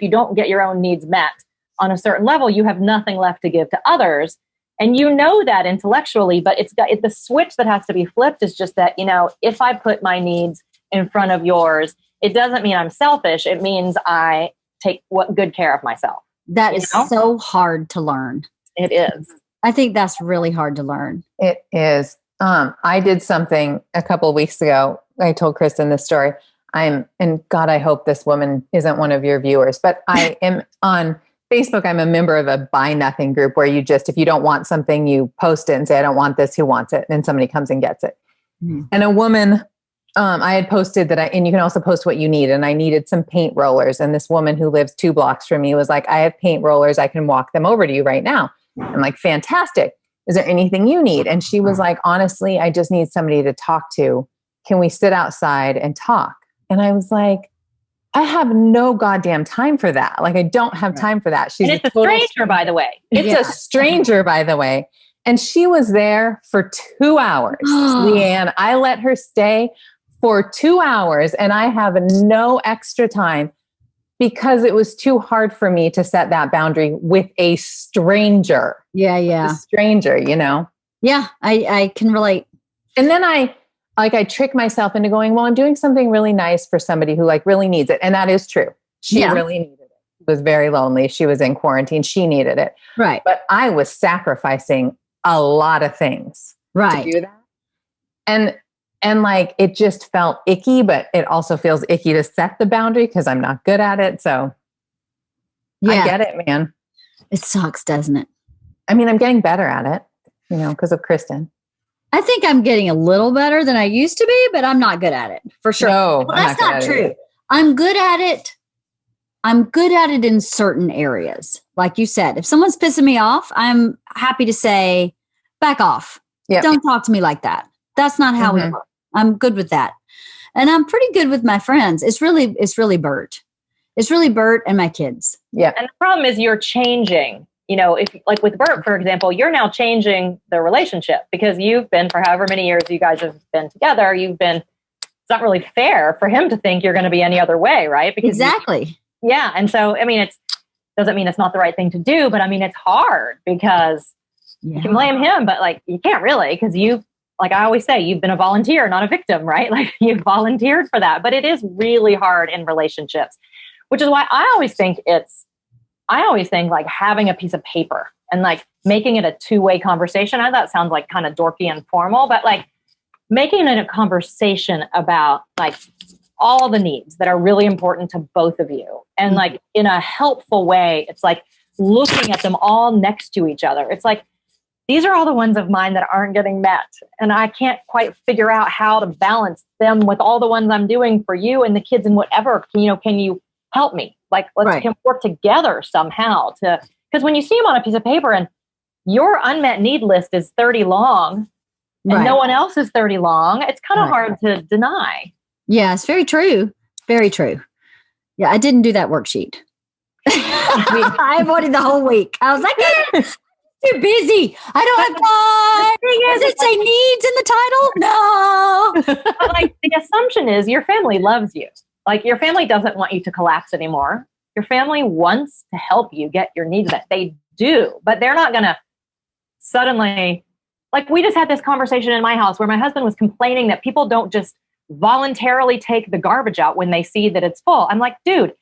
you don't get your own needs met on a certain level, you have nothing left to give to others. And that intellectually, but the switch that has to be flipped is just that, if I put my needs in front of yours, it doesn't mean I'm selfish. It means I take good care of myself. That is so hard to learn. It is. I think that's really hard to learn. It is. I did something a couple of weeks ago. I told Kristin this story. and God, I hope this woman isn't one of your viewers, but I am on Facebook. I'm a member of a buy nothing group where you just, if you don't want something, you post it and say, I don't want this, who wants it? And somebody comes and gets it. Mm-hmm. And a woman, I had posted that and you can also post what you need. And I needed some paint rollers. And this woman who lives 2 blocks from me was like, I have paint rollers. I can walk them over to you right now. I'm like, fantastic. Is there anything you need? And she was like, honestly, I just need somebody to talk to. Can we sit outside and talk? And I was like, I have no goddamn time for that. Like, I don't have time for that. She's a stranger, by the way. It's a stranger, by the way. And she was there for 2 hours. Leanne, I let her stay for 2 hours and I have no extra time because it was too hard for me to set that boundary with a stranger. Yeah. A stranger, you know? Yeah, I can relate. And then I trick myself into going, well, I'm doing something really nice for somebody who like really needs it. And that is true. She really needed it. She was very lonely. She was in quarantine. She needed it. Right. But I was sacrificing a lot of things to do that. And And like, it just felt icky, but it also feels icky to set the boundary because I'm not good at it. So I get it, man. It sucks, doesn't it? I mean, I'm getting better at it, because of Kristin. I think I'm getting a little better than I used to be, but I'm not good at it for sure. No, well, that's not true. I'm good at it. I'm good at it in certain areas. Like you said, if someone's pissing me off, I'm happy to say, back off. Yep. Don't talk to me like that. That's not how we work. I'm good with that. And I'm pretty good with my friends. It's really Bert. It's really Bert and my kids. Yeah. And the problem is you're changing. If like with Bert, for example, you're now changing the relationship because you've been, for however many years you guys have been together, it's not really fair for him to think you're going to be any other way, right? Because exactly. Yeah. And so, I mean, doesn't mean it's not the right thing to do, but I mean, it's hard because you can blame him, but like, you can't really, because like I always say, you've been a volunteer, not a victim, right? Like you've volunteered for that, but it is really hard in relationships, which is why I always think like having a piece of paper and like making it a two-way conversation. I know that sounds like kind of dorky and formal, but like making it a conversation about like all the needs that are really important to both of you. And like in a helpful way, it's like looking at them all next to each other. It's like, these are all the ones of mine that aren't getting met. And I can't quite figure out how to balance them with all the ones I'm doing for you and the kids and whatever. Can you help me? Like, let's work together somehow because when you see them on a piece of paper and your unmet need list is 30 long and no one else is 30 long, it's kind of hard to deny. Yeah, it's very true. Very true. Yeah, I didn't do that worksheet. I avoided the whole week. I was like, too busy. I don't have time. Does it say needs in the title? No. But like the assumption is your family loves you. Like your family doesn't want you to collapse anymore. Your family wants to help you get your needs met. They do, but they're not going to suddenly, like we just had this conversation in my house where my husband was complaining that people don't just voluntarily take the garbage out when they see that it's full. I'm like, dude,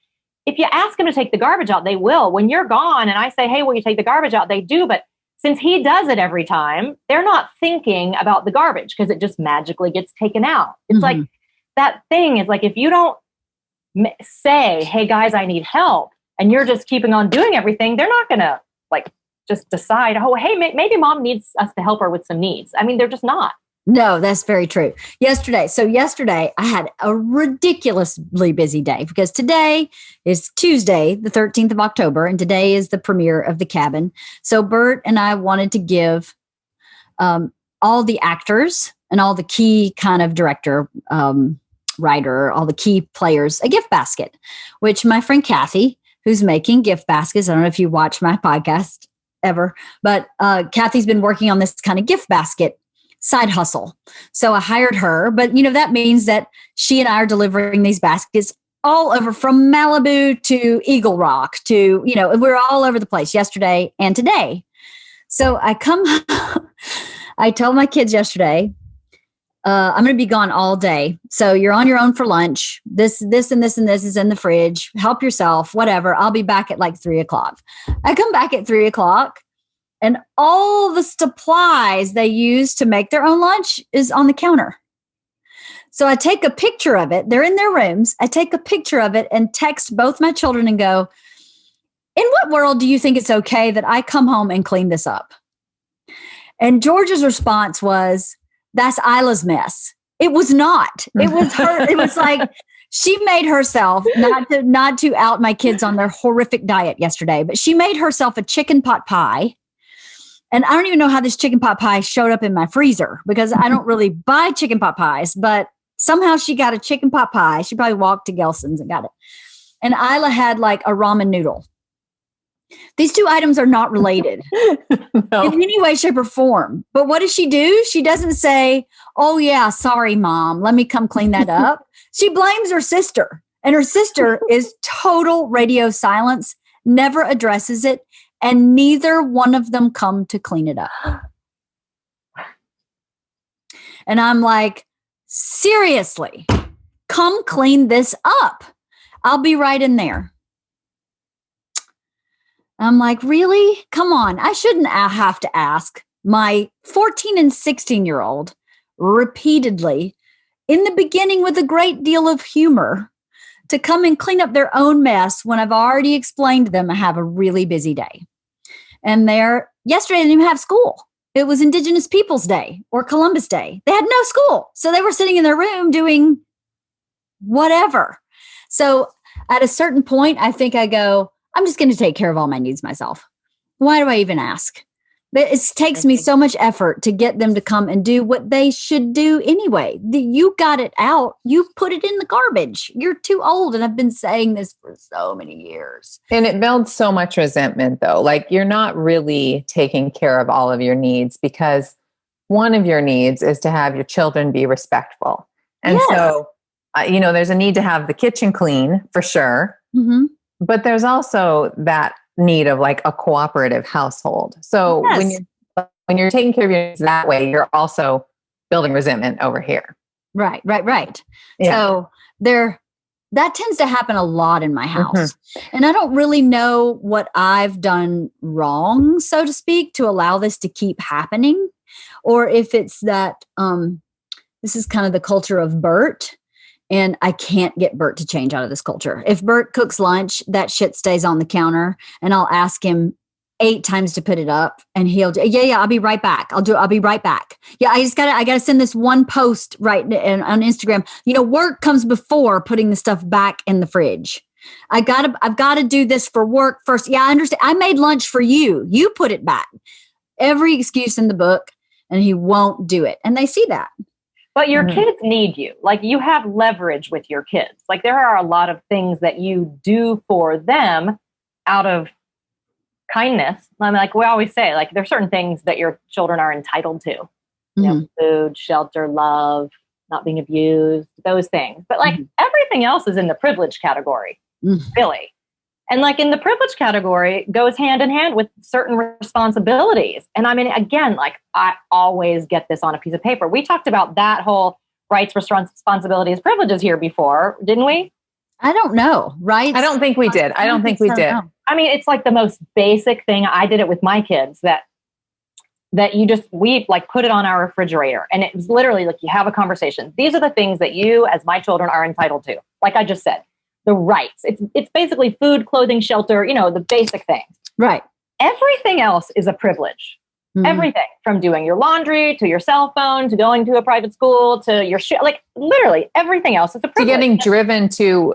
if you ask them to take the garbage out, they will. When you're gone and I say, hey, will you take the garbage out? They do. But since he does it every time, they're not thinking about the garbage because it just magically gets taken out. It's like that thing is like, if you don't say, hey guys, I need help, and you're just keeping on doing everything, they're not going to like just decide, oh, hey, maybe mom needs us to help her with some needs. I mean, they're just not. No, that's very true. Yesterday I had a ridiculously busy day because today is Tuesday, the 13th of October, and today is the premiere of The Cabin. So Bert and I wanted to give all the actors and all the key kind of director, writer, all the key players a gift basket, which my friend Kathy, who's making gift baskets, I don't know if you watch my podcast ever, but Kathy's been working on this kind of gift basket side hustle. So I hired her, but that means that she and I are delivering these baskets all over from Malibu to Eagle Rock to, we're all over the place yesterday and today. So I told my kids yesterday, I'm going to be gone all day. So you're on your own for lunch. This and this and this is in the fridge. Help yourself, whatever. I'll be back at like 3:00. I come back at 3:00. And all the supplies they use to make their own lunch is on the counter. So I take a picture of it. They're in their rooms. I take a picture of it and text both my children and go, in what world do you think it's okay that I come home and clean this up? And George's response was, that's Isla's mess. It was not. It was her. It was like she made herself, not to out my kids on their horrific diet yesterday, but she made herself a chicken pot pie. And I don't even know how this chicken pot pie showed up in my freezer because I don't really buy chicken pot pies, but somehow she got a chicken pot pie. She probably walked to Gelson's and got it. And Isla had like a ramen noodle. These two items are not related in any way, shape, or form. But what does she do? She doesn't say, oh yeah, sorry, mom, let me come clean that up. She blames her sister. And her sister is total radio silence, never addresses it. And neither one of them come to clean it up. And I'm like, seriously, come clean this up. I'll be right in there. I'm like, really? Come on. I shouldn't have to ask my 14 and 16-year-old repeatedly in the beginning with a great deal of humor to come and clean up their own mess when I've already explained to them I have a really busy day. And yesterday they didn't even have school. It was Indigenous Peoples Day or Columbus Day. They had no school. So they were sitting in their room doing whatever. So at a certain point, I think I go, I'm just going to take care of all my needs myself. Why do I even ask? But it takes me so much effort to get them to come and do what they should do anyway. You got it out. You put it in the garbage. You're too old. And I've been saying this for so many years. And it builds so much resentment, though. Like, you're not really taking care of all of your needs, because one of your needs is to have your children be respectful. And so, there's a need to have the kitchen clean for sure. Mm-hmm. But there's also that need of like a cooperative household. So when you're taking care of your needs that way, you're also building resentment over here. Right. Yeah. So that tends to happen a lot in my house. Mm-hmm. And I don't really know what I've done wrong, so to speak, to allow this to keep happening, or if it's that this is kind of the culture of Bert. And I can't get Bert to change out of this culture. If Bert cooks lunch, that shit stays on the counter, and I'll ask him 8 times to put it up, and he'll do, I'll be right back. I'll be right back. Yeah, I gotta send this one post right on Instagram. Work comes before putting the stuff back in the fridge. I've gotta do this for work first. Yeah, I understand. I made lunch for you. You put it back. Every excuse in the book, and he won't do it. And they see that. But your kids need you. Like, you have leverage with your kids. Like, there are a lot of things that you do for them out of kindness. I mean, like we always say, like, there's certain things that your children are entitled to. Food, shelter, love, not being abused, those things. But like everything else is in the privilege category, really. And like in the privilege category goes hand in hand with certain responsibilities. And I mean, again, like I always get this on a piece of paper. We talked about that whole rights, responsibilities, privileges here before, didn't we? I don't know, right? I don't think we did. I don't think we did. I mean, it's like the most basic thing. I did it with my kids that we like put it on our refrigerator, and it's literally like you have a conversation. These are the things that you as my children are entitled to. Like I just said. The rights. It's basically food, clothing, shelter, the basic things. Right. Everything else is a privilege. Mm-hmm. Everything from doing your laundry to your cell phone to going to a private school to your like literally everything else is a privilege. To getting driven to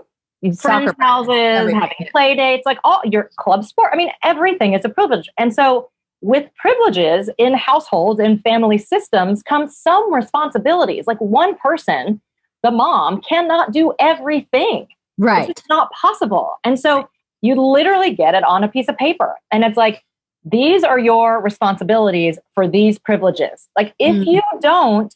friends' houses, having play dates, like all your club sport. I mean, everything is a privilege. And so with privileges in households and family systems comes some responsibilities. Like one person, the mom, cannot do everything. Right. It's not possible. And so you literally get it on a piece of paper. And it's like, these are your responsibilities for these privileges. Like if you don't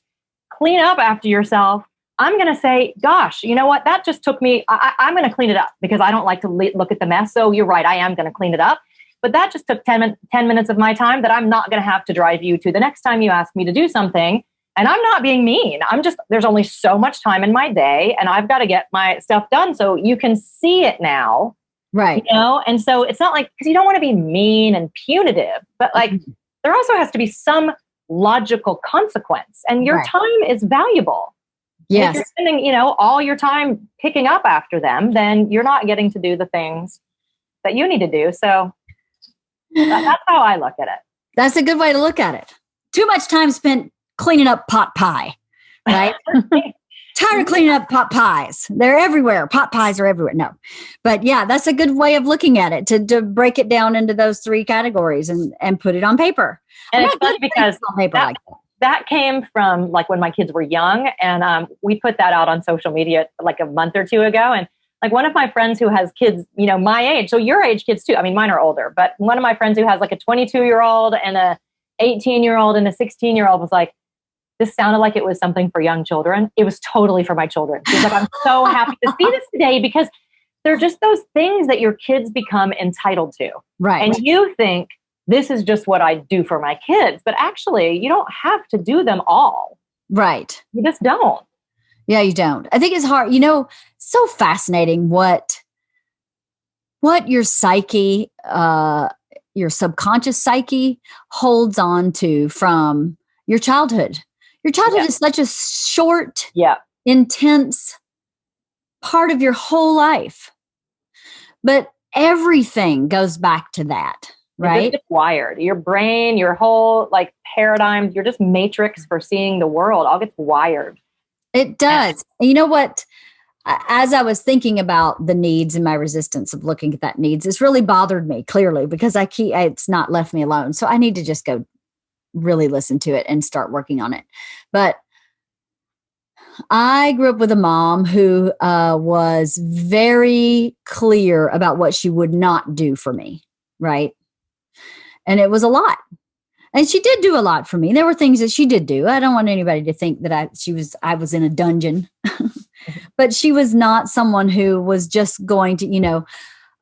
clean up after yourself, I'm going to say, gosh, you know what? That just took me, I'm going to clean it up because I don't like to look at the mess. So you're right. I am going to clean it up. But that just took 10 minutes of my time that I'm not going to have to drive you to the next time you ask me to do something. And I'm not being mean. There's only so much time in my day and I've got to get my stuff done so you can see it now. Right. And so it's not like, because you don't want to be mean and punitive, but like there also has to be some logical consequence, and your time is valuable. Yes. If you're spending, all your time picking up after them, then you're not getting to do the things that you need to do. So that's how I look at it. That's a good way to look at it. Too much time spent cleaning up pot pie, right? Tired of cleaning up pot pies. They're everywhere. Pot pies are everywhere. No, but yeah, that's a good way of looking at it, to break it down into those 3 categories and put it on paper. And it's funny because that came from like when my kids were young, and we put that out on social media like a month or 2 ago. And like one of my friends who has kids, my age, so your age kids too. I mean, mine are older, but one of my friends who has like a 22-year-old and a 18-year-old and a 16-year-old was like, this sounded like it was something for young children. It was totally for my children. She's like, I'm so happy to see this today because they're just those things that your kids become entitled to. Right. And you think this is just what I do for my kids, but actually you don't have to do them all. Right. You just don't. Yeah, you don't. I think it's hard. So fascinating what your psyche, your subconscious psyche holds on to from your childhood. Your childhood is such a short intense part of your whole life. But everything goes back to that, right? It's wired. Your brain, your whole like paradigms, you're just matrix for seeing the world all gets wired. It does. And you know what? As I was thinking about the needs and my resistance of looking at that needs, it's really bothered me clearly because it's not left me alone. So I need to just go really listen to it and start working on it. But I grew up with a mom who was very clear about what she would not do for me, right? And it was a lot. And she did do a lot for me. There were things that she did do. I don't want anybody to think that I was in a dungeon. But she was not someone who was just going to,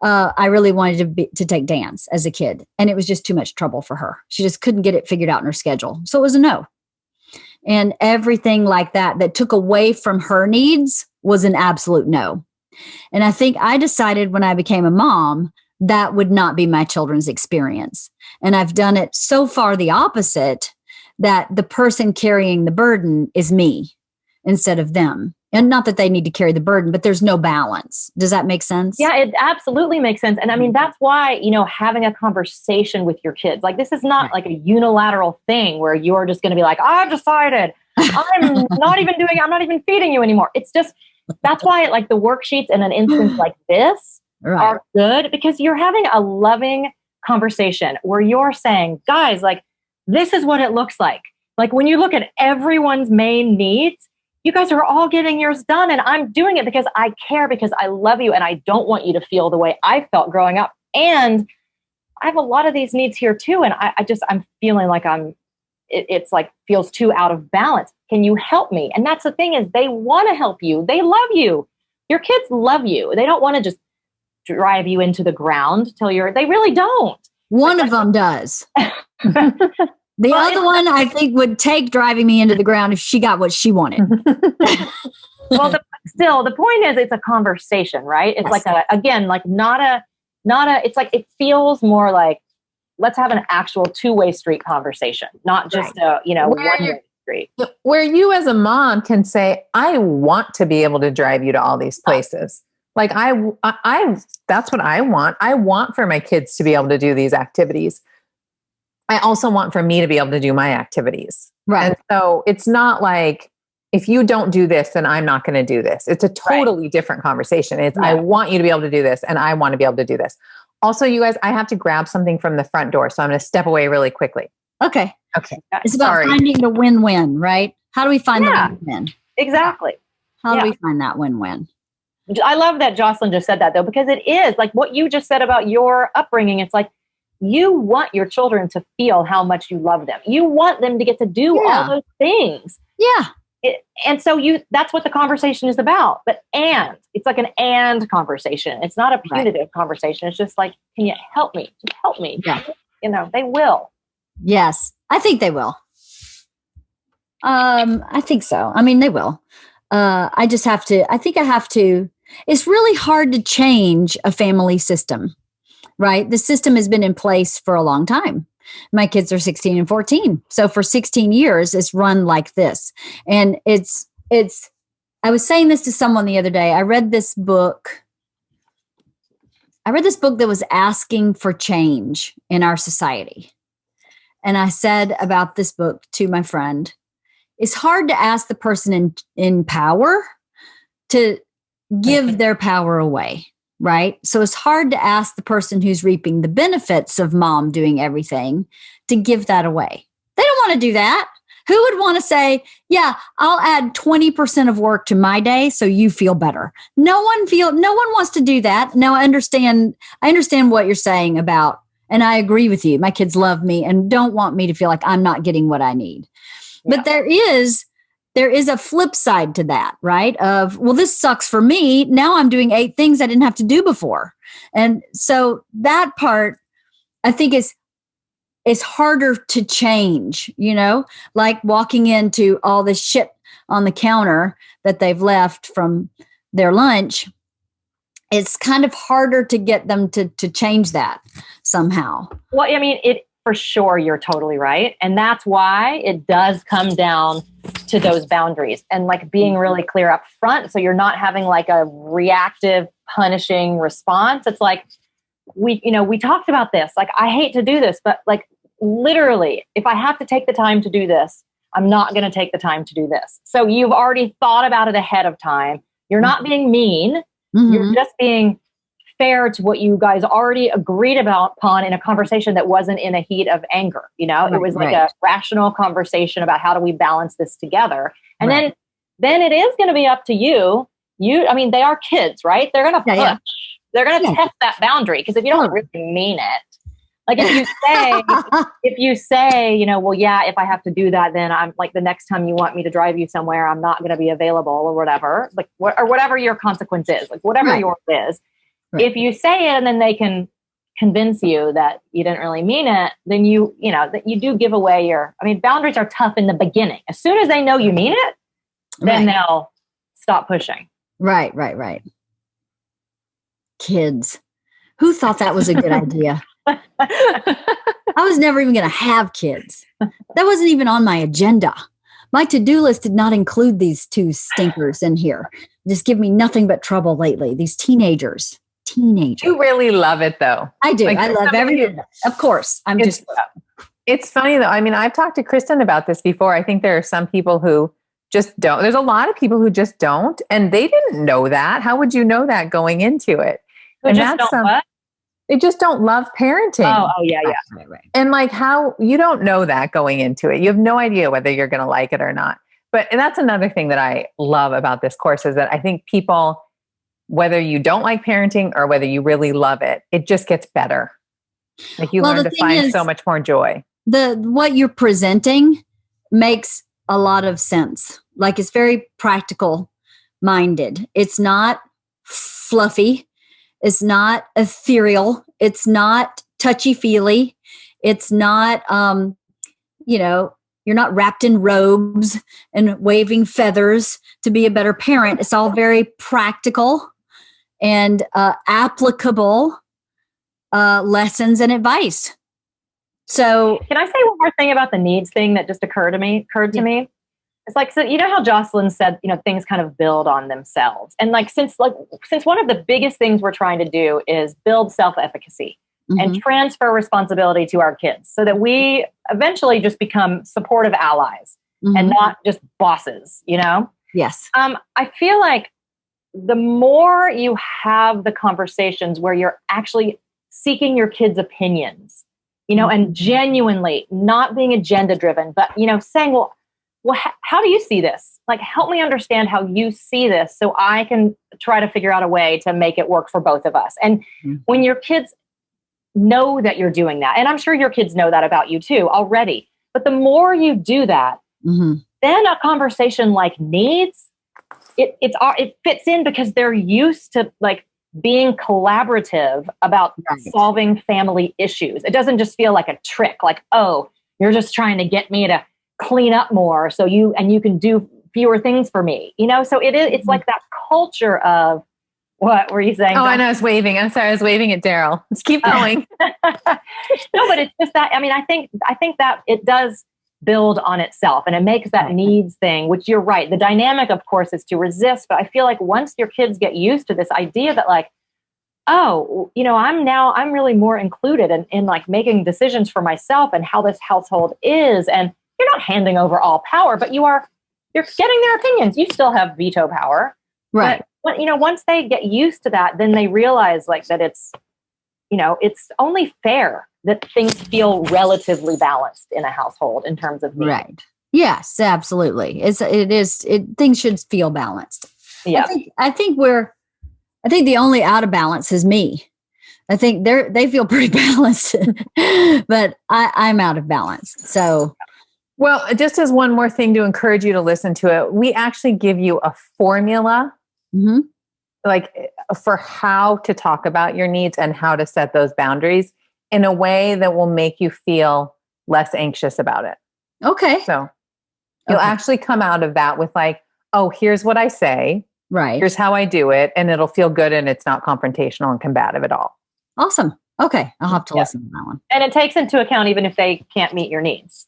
I really wanted to take dance as a kid. And it was just too much trouble for her. She just couldn't get it figured out in her schedule. So it was a no. And everything like that took away from her needs was an absolute no. And I think I decided when I became a mom, that would not be my children's experience. And I've done it so far the opposite, that the person carrying the burden is me instead of them. And not that they need to carry the burden, but there's no balance. Does that make sense? Yeah, it absolutely makes sense. And I mean, that's why, having a conversation with your kids, like this is not like a unilateral thing where you're just going to be like, I've decided I'm not even feeding you anymore. It's just, that's why like the worksheets in an instance like this are good, because you're having a loving conversation where you're saying, guys, like, this is what it looks like. Like when you look at everyone's main needs, you guys are all getting yours done. And I'm doing it because I care, because I love you. And I don't want you to feel the way I felt growing up. And I have a lot of these needs here too. And I'm feeling like it's like feels too out of balance. Can you help me? And that's the thing, is they want to help you. They love you. Your kids love you. They don't want to just drive you into the ground till they really don't. One of them does. The other one, I think, would take driving me into the ground if she got what she wanted. Well, the point is, it's a conversation, right? It's like it's like, it feels more like, let's have an actual two-way street conversation, not just one-way street. Where you as a mom can say, I want to be able to drive you to all these places. Like I that's what I want. I want for my kids to be able to do these activities. I also want for me to be able to do my activities. Right. And so it's not like, if you don't do this, then I'm not going to do this. It's a totally different conversation. It's, I want you to be able to do this, and I want to be able to do this. Also, you guys, I have to grab something from the front door, so I'm going to step away really quickly. Okay. It's about finding the win-win, right? How do we find the win-win? Exactly. How do we find that win-win? I love that Jocelyn just said that, though, because it is like what you just said about your upbringing. It's like, you want your children to feel how much you love them. You want them to get to do all those things. Yeah. And so that's what the conversation is about. But it's like an conversation. It's not a punitive conversation. It's just like, can you help me? Just help me. Yeah. They will. Yes. I think they will. I think so. I mean, they will. I think I have to, it's really hard to change a family system. Right? The system has been in place for a long time. My kids are 16 and 14. So for 16 years, it's run like this. And I was saying this to someone the other day. I read this book that was asking for change in our society. And I said about this book to my friend, it's hard to ask the person in power to give their power away. Right? So it's hard to ask the person who's reaping the benefits of mom doing everything to give that away. They don't want to do that. Who would want to say, yeah, I'll add 20% of work to my day so you feel better? No one wants to do that. Now I understand what you're saying about, and I agree with you. My kids love me and don't want me to feel like I'm not getting what I need. Yeah. But there is a flip side to that, right? Of, well, this sucks for me. Now I'm doing 8 things I didn't have to do before. And so that part, I think is harder to change, like walking into all this shit on the counter that they've left from their lunch. It's kind of harder to get them to change that somehow. Well, I mean, for sure you're totally right. And that's why it does come down to those boundaries and like being really clear up front. So you're not having like a reactive, punishing response. It's like, we talked about this. Like, I hate to do this, but like literally, if I have to take the time to do this, I'm not going to take the time to do this. So you've already thought about it ahead of time. You're not being mean. You're just being fair to what you guys already agreed upon in a conversation that wasn't in a heat of anger. It was like a rational conversation about how do we balance this together. And then it is going to be up to you. They are kids, right? They're going to push. Yeah. They're going to test that boundary. Because if you don't really mean it, like if you say, well, yeah, if I have to do that, then I'm like, the next time you want me to drive you somewhere, I'm not going to be available or whatever, like or whatever your consequence is, like whatever yours is. Right. If you say it and then they can convince you that you didn't really mean it, then that you do give away boundaries are tough in the beginning. As soon as they know you mean it, then they'll stop pushing. Right. Kids. Who thought that was a good idea? I was never even going to have kids. That wasn't even on my agenda. My to-do list did not include these two stinkers in here. Just give me nothing but trouble lately. These teenagers. You really love it though. I do. Like, I love everything. Of course. It's funny though. I've talked to Kristin about this before. I think there are some people who just don't. There's a lot of people who just don't. And they didn't know that. How would you know that going into it? They just don't love parenting. Oh yeah. Right. And like how you don't know that going into it. You have no idea whether you're going to like it or not. But that's another thing that I love about this course is that I think people, whether you don't like parenting or whether you really love it, it just gets better. Like you learn to find so much more joy. What you're presenting makes a lot of sense. Like it's very practical minded. It's not fluffy. It's not ethereal. It's not touchy-feely. It's not, you're not wrapped in robes and waving feathers to be a better parent. It's all very practical and applicable lessons and advice. So, can I say one more thing about the needs thing that just occurred to me? It's like, so you know how Jocelyn said, things kind of build on themselves. And since one of the biggest things we're trying to do is build self-efficacy and transfer responsibility to our kids so that we eventually just become supportive allies and not just bosses, Yes. I feel like the more you have the conversations where you're actually seeking your kids' opinions, and genuinely not being agenda driven, but, saying, well, how do you see this? Like, help me understand how you see this so I can try to figure out a way to make it work for both of us. And when your kids know that you're doing that, and I'm sure your kids know that about you too already, but the more you do that, then a conversation like needs, it fits in because they're used to like being collaborative about solving family issues. It doesn't just feel like a trick, like, oh, you're just trying to get me to clean up more so you can do fewer things for me, so it's like that culture of what were you saying? Oh, I know, I was waving. I'm sorry, I was waving at Daryl. Let's keep going. No, but it's just that, I think that it does build on itself and it makes that needs thing, which you're right. The dynamic, of course, is to resist. But I feel like once your kids get used to this idea that like, oh, I'm really more included in like making decisions for myself and how this household is. And you're not handing over all power, but you're getting their opinions. You still have veto power. Right. But once they get used to that, then they realize like that it's only fair that things feel relatively balanced in a household in terms of needs. Right. Yes, absolutely. Things should feel balanced. Yeah. I think the only out of balance is me. I think they feel pretty balanced, but I'm out of balance. So, well, just as one more thing to encourage you to listen to it, we actually give you a formula, like for how to talk about your needs and how to set those boundaries in a way that will make you feel less anxious about it. Okay. So you'll actually come out of that with like, oh, here's what I say. Right. Here's how I do it. And it'll feel good and it's not confrontational and combative at all. Awesome. Okay. I'll have to Yeah. listen to that one. And it takes into account even if they can't meet your needs,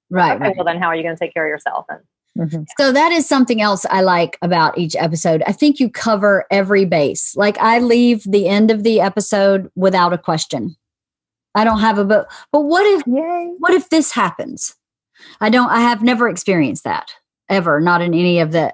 Right. Okay, well then how are you going to take care of yourself? And So that is something else I like about each episode. I think you cover every base. Like I leave the end of the episode without a question. I don't have but what if this happens? I have never experienced that ever. Not in any of the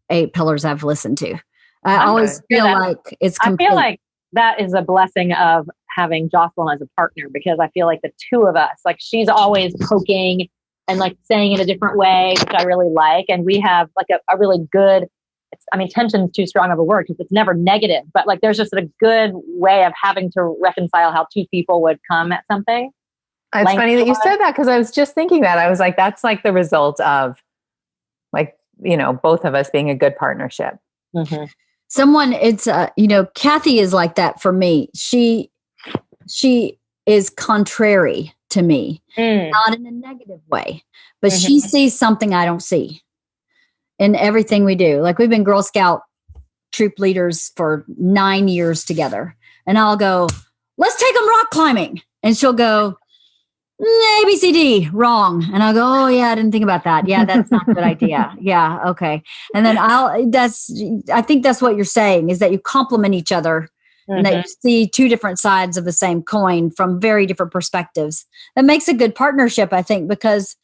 eight pillars I've listened to. I always feel like it's complete. I feel like that is a blessing of having Jocelyn as a partner, because I feel like the two of us, like she's always poking and like saying it a different way, which I really like. And we have like a really good, tension's too strong of a word because it's never negative, but like there's just a good way of having to reconcile how two people would come at something. It's funny that you said that, because I was just thinking that. I was like, that's like the result of like, both of us being a good partnership. Mm-hmm. Kathy is like that for me. She is contrary to me, not in a negative way, but she sees something I don't see in everything we do. Like we've been Girl Scout troop leaders for 9 years together, and I'll go, let's take them rock climbing. And she'll go, ABCD, wrong. And I'll go, oh yeah, I didn't think about that. Yeah, that's not a good idea. Yeah. Okay. And then I think that's what you're saying, is that you complement each other and that you see two different sides of the same coin from very different perspectives. That makes a good partnership, I think, because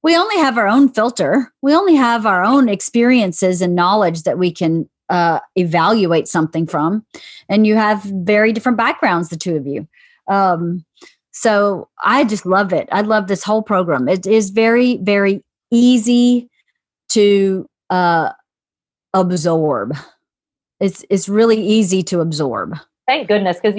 we only have our own filter. We only have our own experiences and knowledge that we can evaluate something from. And you have very different backgrounds, the two of you. So I just love it. I love this whole program. It is very, very easy to absorb. It's really easy to absorb. Thank goodness, because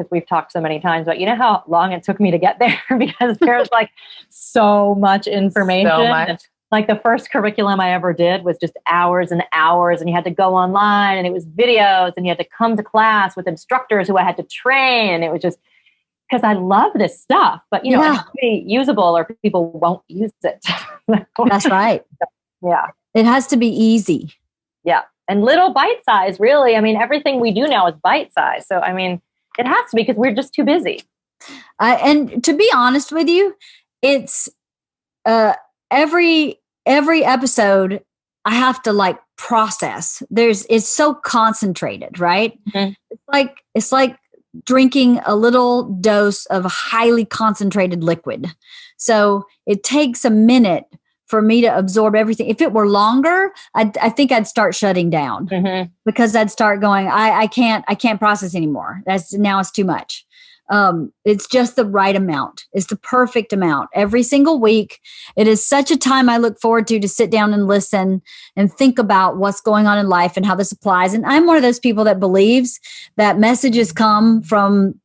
we've talked so many times, but you know how long it took me to get there because there's like so much information. So much. Like the first curriculum I ever did was just hours and hours, and you had to go online, and it was videos, and you had to come to class with instructors who I had to train, and it was just because I love this stuff, but it has to be usable or people won't use it. That's right. Yeah. It has to be easy. Yeah. And little bite size, really. Everything we do now is bite size. So, it has to be, because we're just too busy. And to be honest with you, it's every episode I have to like process. It's so concentrated, right? Mm-hmm. It's like drinking a little dose of a highly concentrated liquid. So it takes a minute for me to absorb everything. If it were longer, I think I'd start shutting down because I'd start going, I can't process anymore. Now it's too much. It's just the right amount. It's the perfect amount. Every single week, it is such a time I look forward to sit down and listen and think about what's going on in life and how this applies. And I'm one of those people that believes that messages come from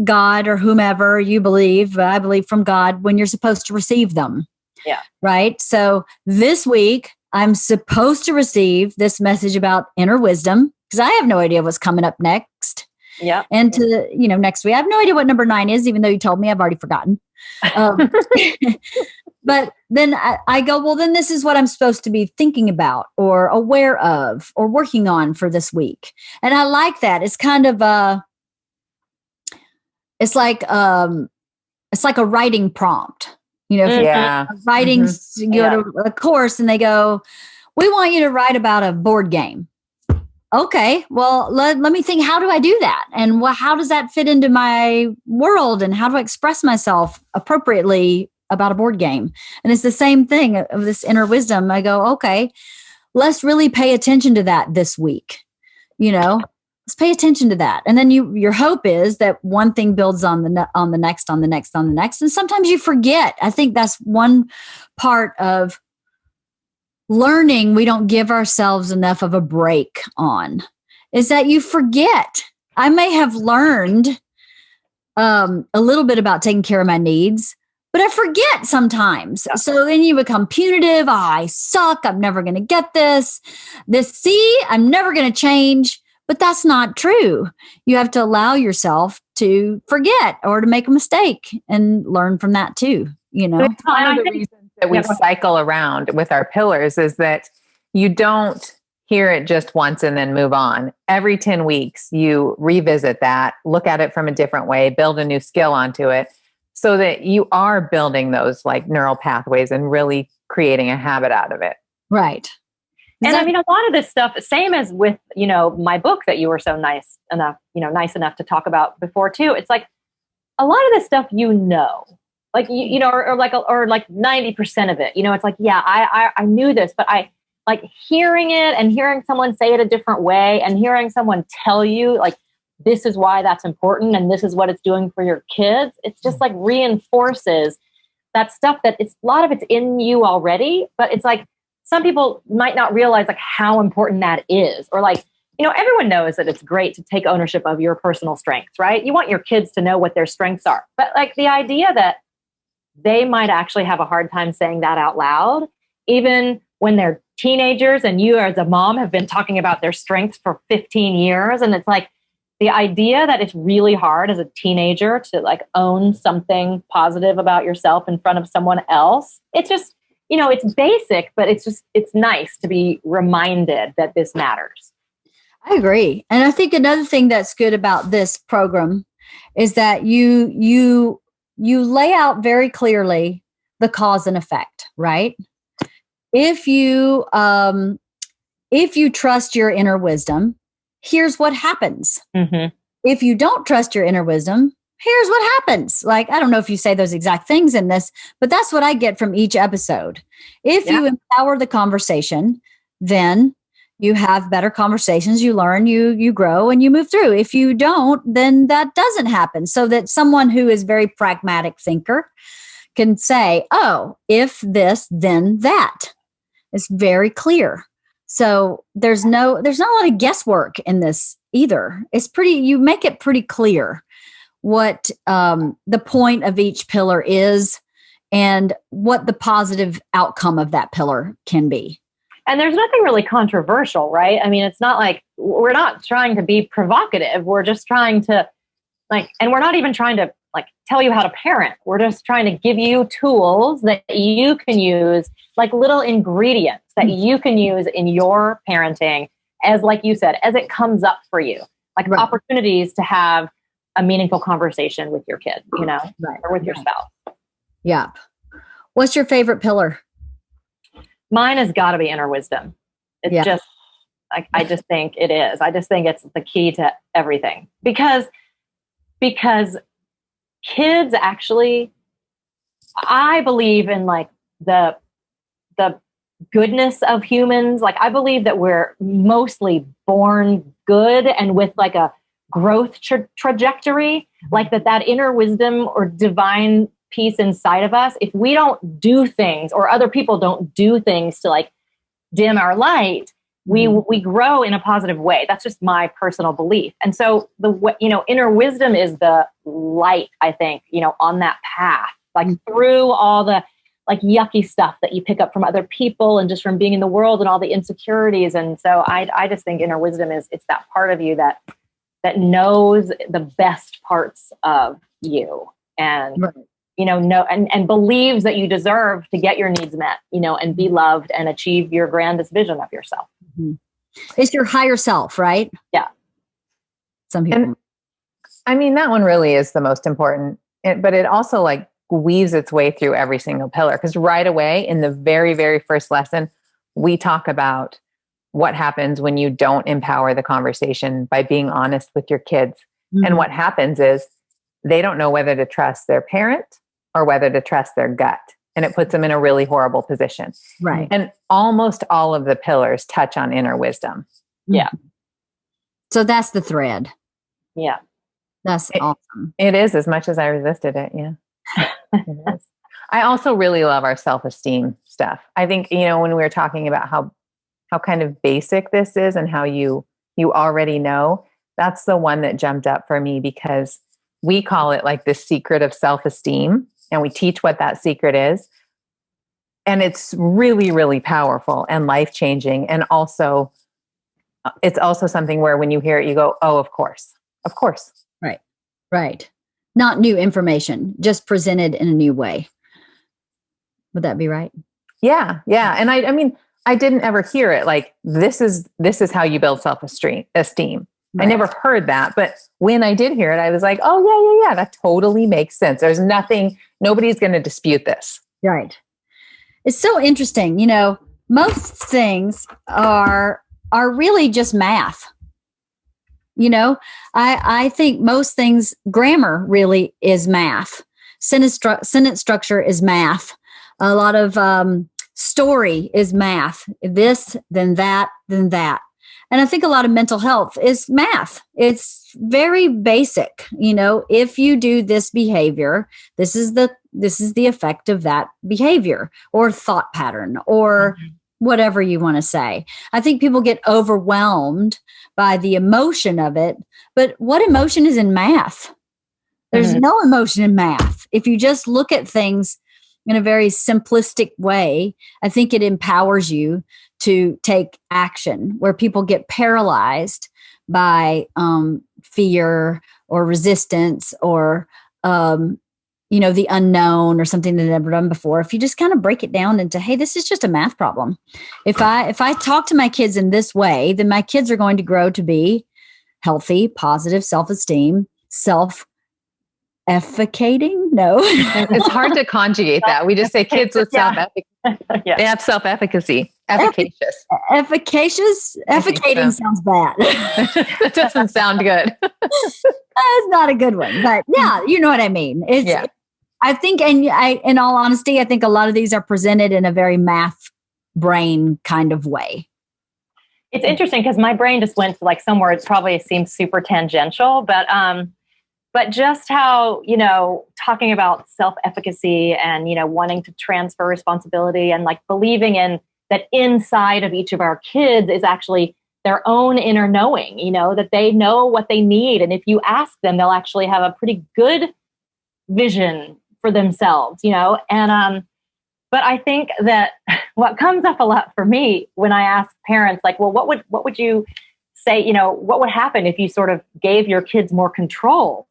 God or whomever you believe. I believe from God when you're supposed to receive them. Yeah. Right. So this week, I'm supposed to receive this message about inner wisdom because I have no idea what's coming up next. Yeah. And next week, I have no idea what number 9 is, even though you told me. I've already forgotten. But then I go, well, then this is what I'm supposed to be thinking about or aware of or working on for this week. And I like that. It's kind of it's like a writing prompt. Writing, you go to a course and they go, we want you to write about a board game. Okay, well, let me think, how do I do that? And how does that fit into my world? And how do I express myself appropriately about a board game? And it's the same thing of this inner wisdom. I go, okay, let's really pay attention to that this week. Let's pay attention to that. And then your hope is that one thing builds on the next. And sometimes you forget. I think that's one part of learning we don't give ourselves enough of a break on, is that you forget. I may have learned a little bit about taking care of my needs, but I forget sometimes. Yeah. So then you become punitive. I suck. I'm never going to get this. I'm never going to change. But that's not true. You have to allow yourself to forget or to make a mistake and learn from that too. It's one of the reasons that we cycle around with our pillars is that you don't hear it just once and then move on. Every 10 weeks, you revisit that, look at it from a different way, build a new skill onto it so that you are building those like neural pathways and really creating a habit out of it. Right. And I mean, a lot of this stuff, same as with, my book that you were so nice enough to talk about before too. It's like a lot of this stuff, like, or like 90% of it, it's like, yeah, I knew this, but I like hearing it and hearing someone say it a different way and hearing someone tell you like, this is why that's important and this is what it's doing for your kids. It's just like reinforces that stuff that a lot of it's in you already, but it's like, some people might not realize like how important that is, or like, everyone knows that it's great to take ownership of your personal strengths, right? You want your kids to know what their strengths are, but like the idea that they might actually have a hard time saying that out loud, even when they're teenagers and you as a mom have been talking about their strengths for 15 years. And it's like the idea that it's really hard as a teenager to like own something positive about yourself in front of someone else. It's just, it's basic, but it's nice to be reminded that this matters. I agree. And I think another thing that's good about this program is that you lay out very clearly the cause and effect, right? If you trust your inner wisdom, here's what happens. Mm-hmm. If you don't trust your inner wisdom, here's what happens. Like, I don't know if you say those exact things in this, but that's what I get from each episode. If you empower the conversation, then you have better conversations, you learn, you grow, and you move through. If you don't, then that doesn't happen. So that someone who is very pragmatic thinker can say, oh, if this, then that. It's very clear. So there's not a lot of guesswork in this either. You make it pretty clear what the point of each pillar is and what the positive outcome of that pillar can be. And there's nothing really controversial, right? I mean, it's not like we're not trying to be provocative. We're just trying to and we're not even trying to tell you how to parent. We're just trying to give you tools that you can use, like little ingredients that you can use in your parenting as, like you said, as it comes up for you, like opportunities to have a meaningful conversation with your kid, or with your spouse. Yeah. What's your favorite pillar? Mine has got to be inner wisdom. It's just, I just think it is. I just think it's the key to everything because kids actually, I believe in the goodness of humans. Like, I believe that we're mostly born good and with a growth trajectory, like that inner wisdom or divine piece inside of us. If we don't do things, or other people don't do things to dim our light, we grow in a positive way. That's just my personal belief. And so inner wisdom is the light, I think, on that path, through all the yucky stuff that you pick up from other people and just from being in the world and all the insecurities. And so I just think inner wisdom it's that part of you that knows the best parts of you and, and believes that you deserve to get your needs met, and be loved and achieve your grandest vision of yourself. Mm-hmm. It's your higher self, right? Yeah. Some people. And, I mean, that one really is the most important, but it also weaves its way through every single pillar. Because right away in the very, very first lesson, we talk about what happens when you don't empower the conversation by being honest with your kids. Mm-hmm. And what happens is they don't know whether to trust their parent or whether to trust their gut. And it puts them in a really horrible position. Right. And almost all of the pillars touch on inner wisdom. Yeah. So that's the thread. Yeah. That's awesome. It is, as much as I resisted it. Yeah. It is. I also really love our self-esteem stuff. I think, when we were talking about how kind of basic this is and how you already know, that's the one that jumped up for me, because we call it the secret of self-esteem, and we teach what that secret is. And it's really, really powerful and life-changing. And also, it's also something where when you hear it, you go, oh, of course. Right. Right. Not new information, just presented in a new way. Would that be right? Yeah. Yeah. And I mean, I didn't ever hear it. Like, this is how you build self-esteem. Right. I never heard that. But when I did hear it, I was like, oh yeah. That totally makes sense. There's nobody's going to dispute this. Right. It's so interesting. Most things are really just math. I think most things, grammar really is math. Sentence structure is math. A lot of story is math. This, then that, then that. And I think a lot of mental health is math. It's very basic. If you do this behavior, this is the effect of that behavior or thought pattern or whatever you want to say. I think people get overwhelmed by the emotion of it. But what emotion is in math? There's no emotion in math. If you just look at things in a very simplistic way, I think it empowers you to take action, where people get paralyzed by fear or resistance or, the unknown or something they've never done before. If you just kind of break it down into, hey, this is just a math problem. If I talk to my kids in this way, then my kids are going to grow to be healthy, positive self-esteem, self-efficating. No, it's hard to conjugate that. We just say kids with self-efficacy. Yeah. They have self-efficacy. Efficacious. Efficating sounds bad. It doesn't sound good. It's not a good one, but yeah, you know what I mean. I think, in all honesty, I think a lot of these are presented in a very math brain kind of way. It's interesting because my brain just went to like somewhere it probably seems super tangential, but just how, talking about self-efficacy and, wanting to transfer responsibility and like believing in that inside of each of our kids is actually their own inner knowing, that they know what they need. And if you ask them, they'll actually have a pretty good vision for themselves, but I think that what comes up a lot for me when I ask parents, like, well, what would you say, what would happen if you sort of gave your kids more control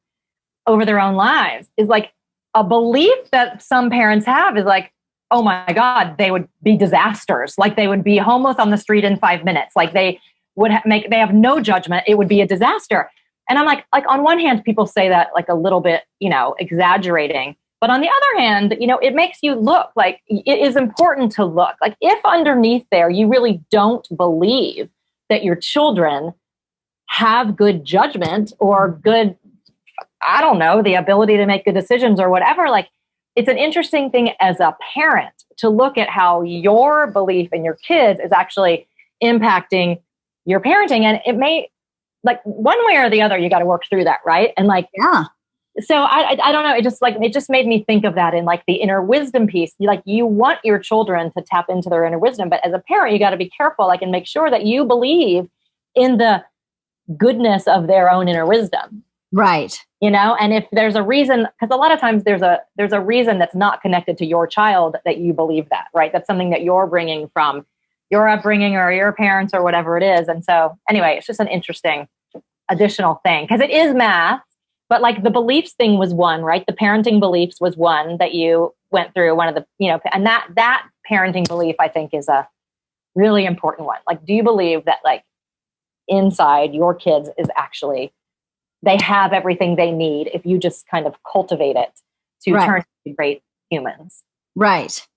over their own lives, is like a belief that some parents have is like, oh my God, they would be disasters. Like they would be homeless on the street in 5 minutes. Like they would they have no judgment. It would be a disaster. And I'm like on one hand, people say that like a little bit, exaggerating. But on the other hand, it makes you look like it is important to look like if underneath there, you really don't believe that your children have good judgment or good, I don't know, the ability to make good decisions or whatever. Like it's an interesting thing as a parent to look at how your belief in your kids is actually impacting your parenting. And it may, like one way or the other, you got to work through that. Right. And like, yeah. So I don't know. It just made me think of that in like the inner wisdom piece. You want your children to tap into their inner wisdom, but as a parent, you got to be careful, and make sure that you believe in the goodness of their own inner wisdom. Right. And if there's a reason, because a lot of times there's a reason that's not connected to your child that you believe that, right? That's something that you're bringing from your upbringing or your parents or whatever it is. And so anyway, it's just an interesting additional thing because it is math. But like the beliefs thing was one, right? The parenting beliefs was one that you went through, one of the, and that parenting belief, I think, is a really important one. Like, do you believe that like inside your kids is actually, they have everything they need if you just kind of cultivate it to turn into great humans? Right.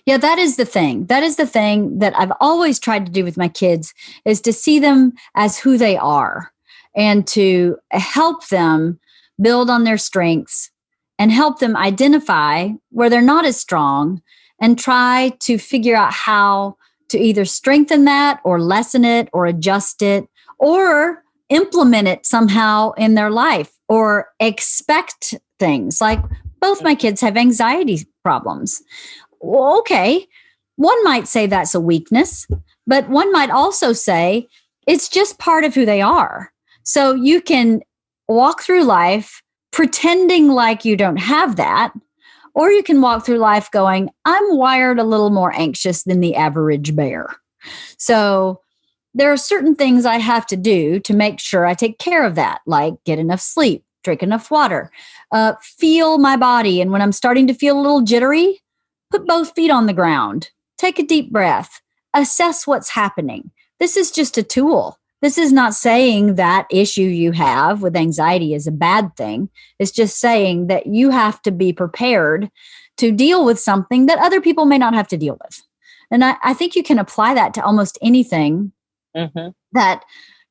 Yeah, that is the thing. That is the thing that I've always tried to do with my kids is to see them as who they are. And to help them build on their strengths and help them identify where they're not as strong and try to figure out how to either strengthen that or lessen it or adjust it or implement it somehow in their life or expect things. Like both my kids have anxiety problems. Well, okay, one might say that's a weakness, but one might also say it's just part of who they are. So you can walk through life pretending like you don't have that, or you can walk through life going, I'm wired a little more anxious than the average bear. So there are certain things I have to do to make sure I take care of that, like get enough sleep, drink enough water, feel my body. And when I'm starting to feel a little jittery, put both feet on the ground, take a deep breath, assess what's happening. This is just a tool. This is not saying that issue you have with anxiety is a bad thing. It's just saying that you have to be prepared to deal with something that other people may not have to deal with. And I think you can apply that to almost anything that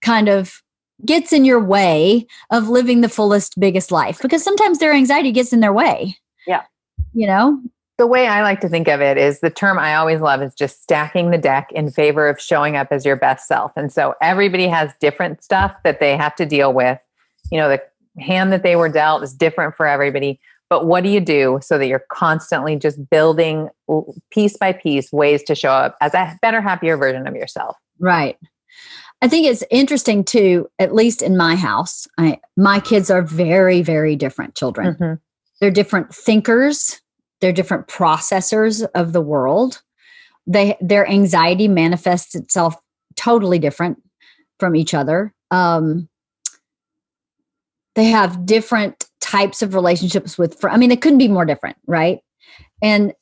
kind of gets in your way of living the fullest, biggest life, because sometimes their anxiety gets in their way. Yeah. You know? The way I like to think of it is the term I always love is just stacking the deck in favor of showing up as your best self. And so everybody has different stuff that they have to deal with. You know, the hand that they were dealt is different for everybody. But what do you do so that you're constantly just building piece by piece ways to show up as a better, happier version of yourself? Right. I think it's interesting too, at least in my house, my kids are very, very different children. They're different thinkers. They're different processors of the world. Their anxiety manifests itself totally different from each other. They have different types of relationships with, they couldn't be more different, right? And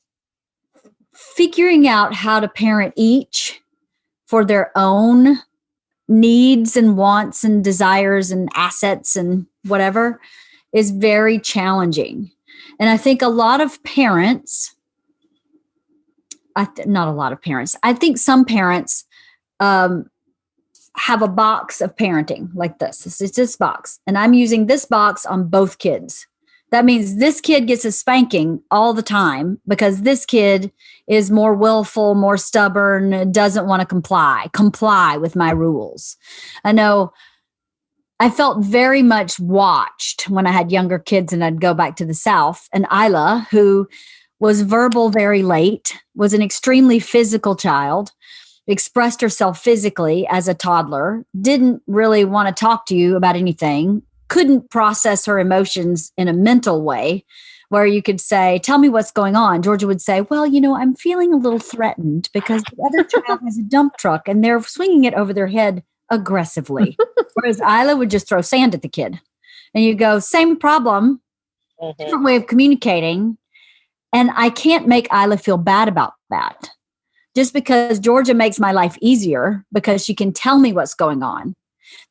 figuring out how to parent each for their own needs and wants and desires and assets and whatever is very challenging. And I think a lot of parents, not a lot of parents, I think some parents have a box of parenting like this. It's this box. And I'm using this box on both kids. That means this kid gets a spanking all the time because this kid is more willful, more stubborn, doesn't want to comply with my rules. I know I felt very much watched when I had younger kids and I'd go back to the South. And Isla, who was verbal very late, was an extremely physical child, expressed herself physically as a toddler, didn't really want to talk to you about anything, couldn't process her emotions in a mental way where you could say, tell me what's going on. Georgia would say, well, I'm feeling a little threatened because the other child has a dump truck and they're swinging it over their head aggressively. Whereas Isla would just throw sand at the kid. And you go, same problem, different way of communicating. And I can't make Isla feel bad about that. Just because Georgia makes my life easier because she can tell me what's going on.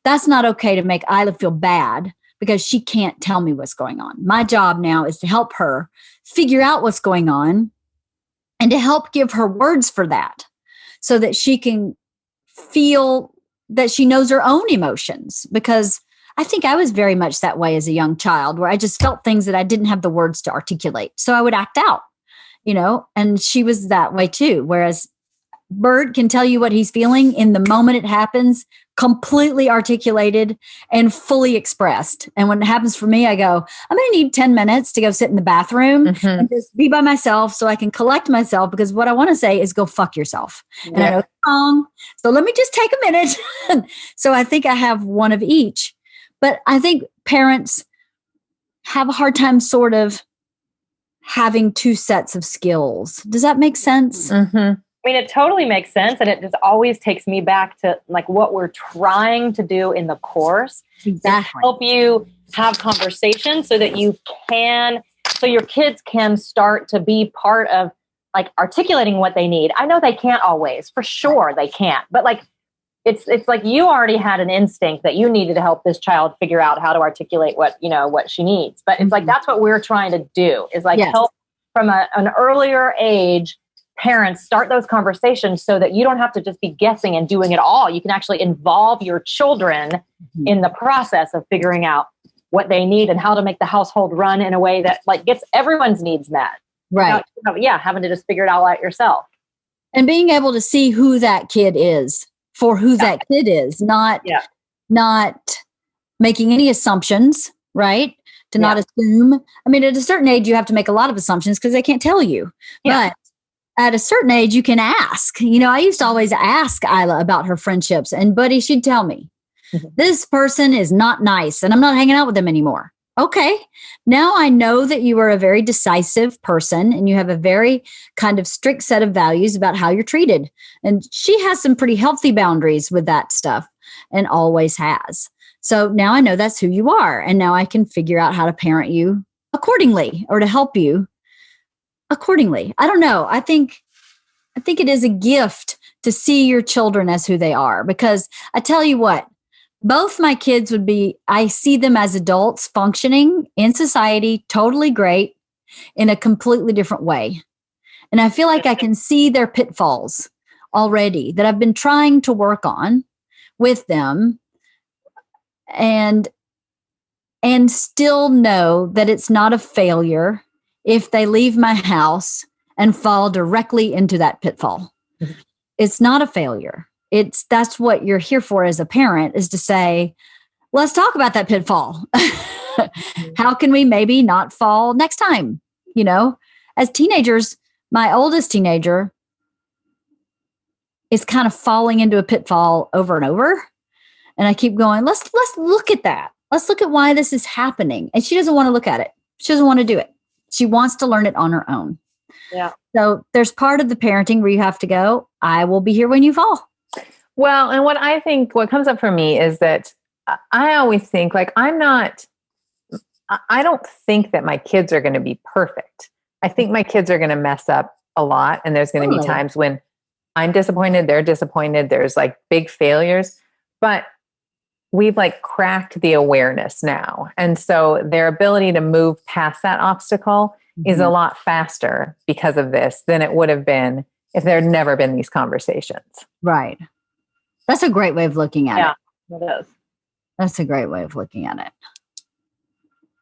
That's not okay to make Isla feel bad because she can't tell me what's going on. My job now is to help her figure out what's going on and to help give her words for that so that she can feel that she knows her own emotions. Because I think I was very much that way as a young child where I just felt things that I didn't have the words to articulate. So I would act out, and she was that way too. Whereas Bert can tell you what he's feeling in the moment it happens, completely articulated and fully expressed. And when it happens for me, I go, I'm going to need 10 minutes to go sit in the bathroom and just be by myself so I can collect myself, because what I want to say is go fuck yourself. And I know it's wrong. So let me just take a minute. So I think I have one of each. But I think parents have a hard time sort of having two sets of skills. Does that make sense? It totally makes sense. And it just always takes me back to like what we're trying to do in the course. Exactly. To help you have conversations so that so your kids can start to be part of like articulating what they need. I know they can't always, for sure they can't, but like, it's like you already had an instinct that you needed to help this child figure out how to articulate what she needs. But it's like, that's what we're trying to do is like help from an earlier age. Parents start those conversations so that you don't have to just be guessing and doing it all. You can actually involve your children in the process of figuring out what they need and how to make the household run in a way that like gets everyone's needs met. Right. Having to just figure it all out yourself. And being able to see who that kid is for who that kid is, not making any assumptions, right? To not assume. At a certain age, you have to make a lot of assumptions because they can't tell you. Yeah. But at a certain age, you can ask. I used to always ask Isla about her friendships, and Buddy, she'd tell me, this person is not nice, and I'm not hanging out with them anymore. Okay, now I know that you are a very decisive person, and you have a very kind of strict set of values about how you're treated. And she has some pretty healthy boundaries with that stuff, and always has. So now I know that's who you are, and now I can figure out how to parent you accordingly or to help you accordingly. I don't know. I think it is a gift to see your children as who they are. Because I tell you what, both my kids I see them as adults functioning in society, totally great, in a completely different way. And I feel like I can see their pitfalls already that I've been trying to work on with them, and still know that it's not a failure if they leave my house and fall directly into that pitfall. Mm-hmm. It's not a failure. That's what you're here for as a parent, is to say, let's talk about that pitfall. How can we maybe not fall next time? As teenagers, my oldest teenager is kind of falling into a pitfall over and over. And I keep going, let's look at that. Let's look at why this is happening. And she doesn't want to look at it. She doesn't want to do it. She wants to learn it on her own. Yeah. So there's part of the parenting where you have to go, I will be here when you fall. Well, and what comes up for me is that I always think like, I don't think that my kids are going to be perfect. I think my kids are going to mess up a lot. And there's going to be times when I'm disappointed, they're disappointed. There's like big failures, but we've like cracked the awareness now. And so their ability to move past that obstacle is a lot faster because of this than it would have been if there had never been these conversations. Right. That's a great way of looking at it. Yeah, it is. That's a great way of looking at it.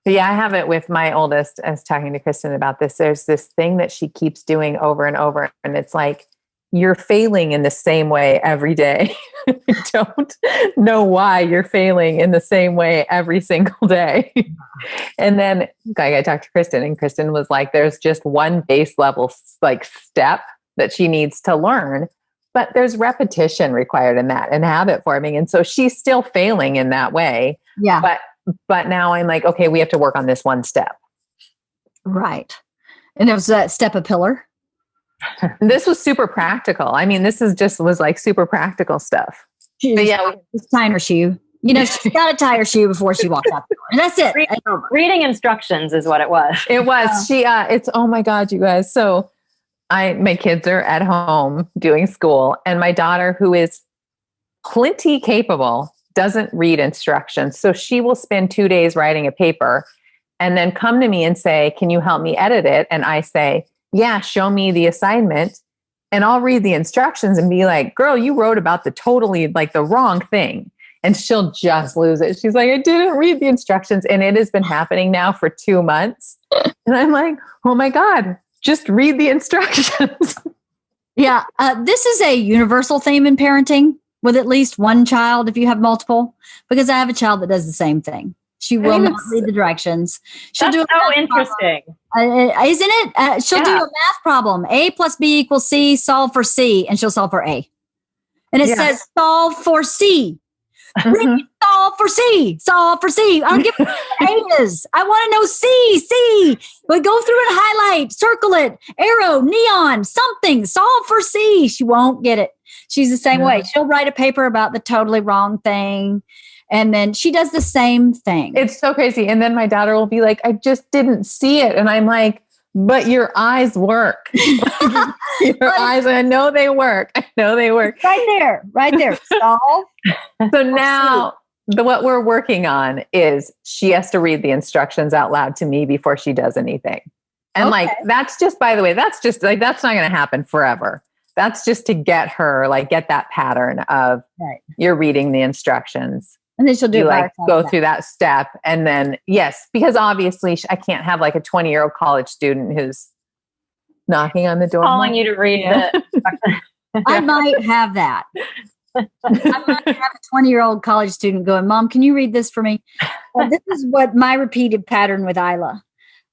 But yeah, I have it with my oldest. I was talking to Kristin about this. There's this thing that she keeps doing over and over. And it's like, you're failing in the same way every day. You don't know why you're failing in the same way every single day. And then I talked to Kristin, and Kristin was like, there's just one base level like step that she needs to learn, but there's repetition required in that and habit forming. And so she's still failing in that way. Yeah. But now I'm like, okay, we have to work on this one step. Right. And it was that step a pillar. This was super practical. I mean, was like super practical stuff. But yeah, she's tying her shoe. She's got to tie her shoe before she walks out the door. And that's it. Reading instructions is what it was. It was. It's, oh my God, you guys. So my kids are at home doing school, and my daughter, who is plenty capable, doesn't read instructions. So she will spend 2 days writing a paper and then come to me and say, can you help me edit it? And I say, yeah, show me the assignment. And I'll read the instructions and be like, girl, you wrote about the wrong thing. And she'll just lose it. She's like, I didn't read the instructions. And it has been happening now for 2 months. And I'm like, oh my God, just read the instructions. Yeah. This is a universal theme in parenting with at least one child, if you have multiple, because I have a child that does the same thing. She will not read the directions. She'll do so interesting. Isn't it? She'll do a math problem. A plus B equals C, solve for C, and she'll solve for A. And it says solve for C. Solve for C. Solve for C. I don't give a what A is. I want to know C. But go through and highlight, circle it, arrow, neon, something. Solve for C. She won't get it. She's the same way. She'll write a paper about the totally wrong thing. And then she does the same thing. It's so crazy. And then my daughter will be like, I just didn't see it. And I'm like, but your eyes work. Your eyes, I know they work. Right there. Solve. So now what we're working on is she has to read the instructions out loud to me before she does anything. And that's just, by the way, that's not going to happen forever. That's just to get her, get that pattern of you're reading the instructions. And then she'll do go through that step. And then, yes, because obviously I can't have a 20-year-old college student who's knocking on the door. Calling you to read it. I might have that. I might have a 20-year-old college student going, Mom, can you read this for me? Well, this is what my repeated pattern with Isla.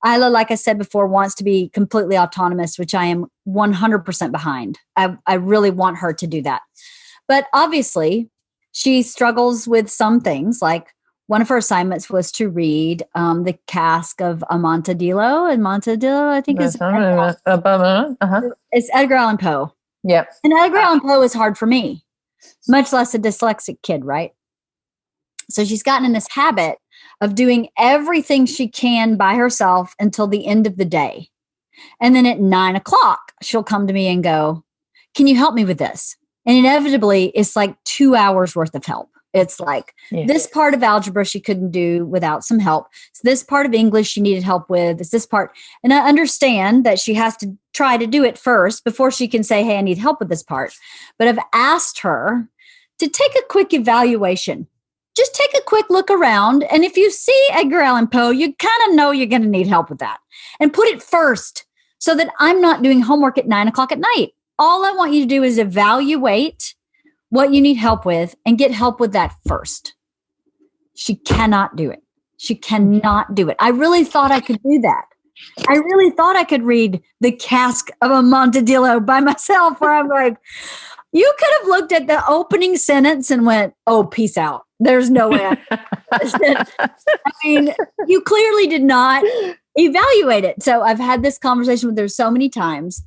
Isla, like I said before, wants to be completely autonomous, which I am 100% behind. I really want her to do that. But obviously, she struggles with some things. Like one of her assignments was to read the Cask of Amontillado. Amontillado, I think is it's Edgar Allan Poe. Yep. And Edgar Allan Poe is hard for me, much less a dyslexic kid, right? So she's gotten in this habit of doing everything she can by herself until the end of the day. And then at 9:00, she'll come to me and go, can you help me with this? And inevitably, it's like 2 hours worth of help. It's like this part of algebra she couldn't do without some help. So this part of English she needed help with. It's this part. And I understand that she has to try to do it first before she can say, hey, I need help with this part. But I've asked her to take a quick evaluation. Just take a quick look around. And if you see Edgar Allan Poe, you kind of know you're going to need help with that. And put it first so that I'm not doing homework at 9:00 at night. All I want you to do is evaluate what you need help with and get help with that first. She cannot do it. She cannot do it. I really thought I could do that. I really thought I could read The Cask of Amontillado by myself, where I'm like, you could have looked at the opening sentence and went, oh, peace out. There's no way. I mean, you clearly did not evaluate it. So I've had this conversation with her so many times.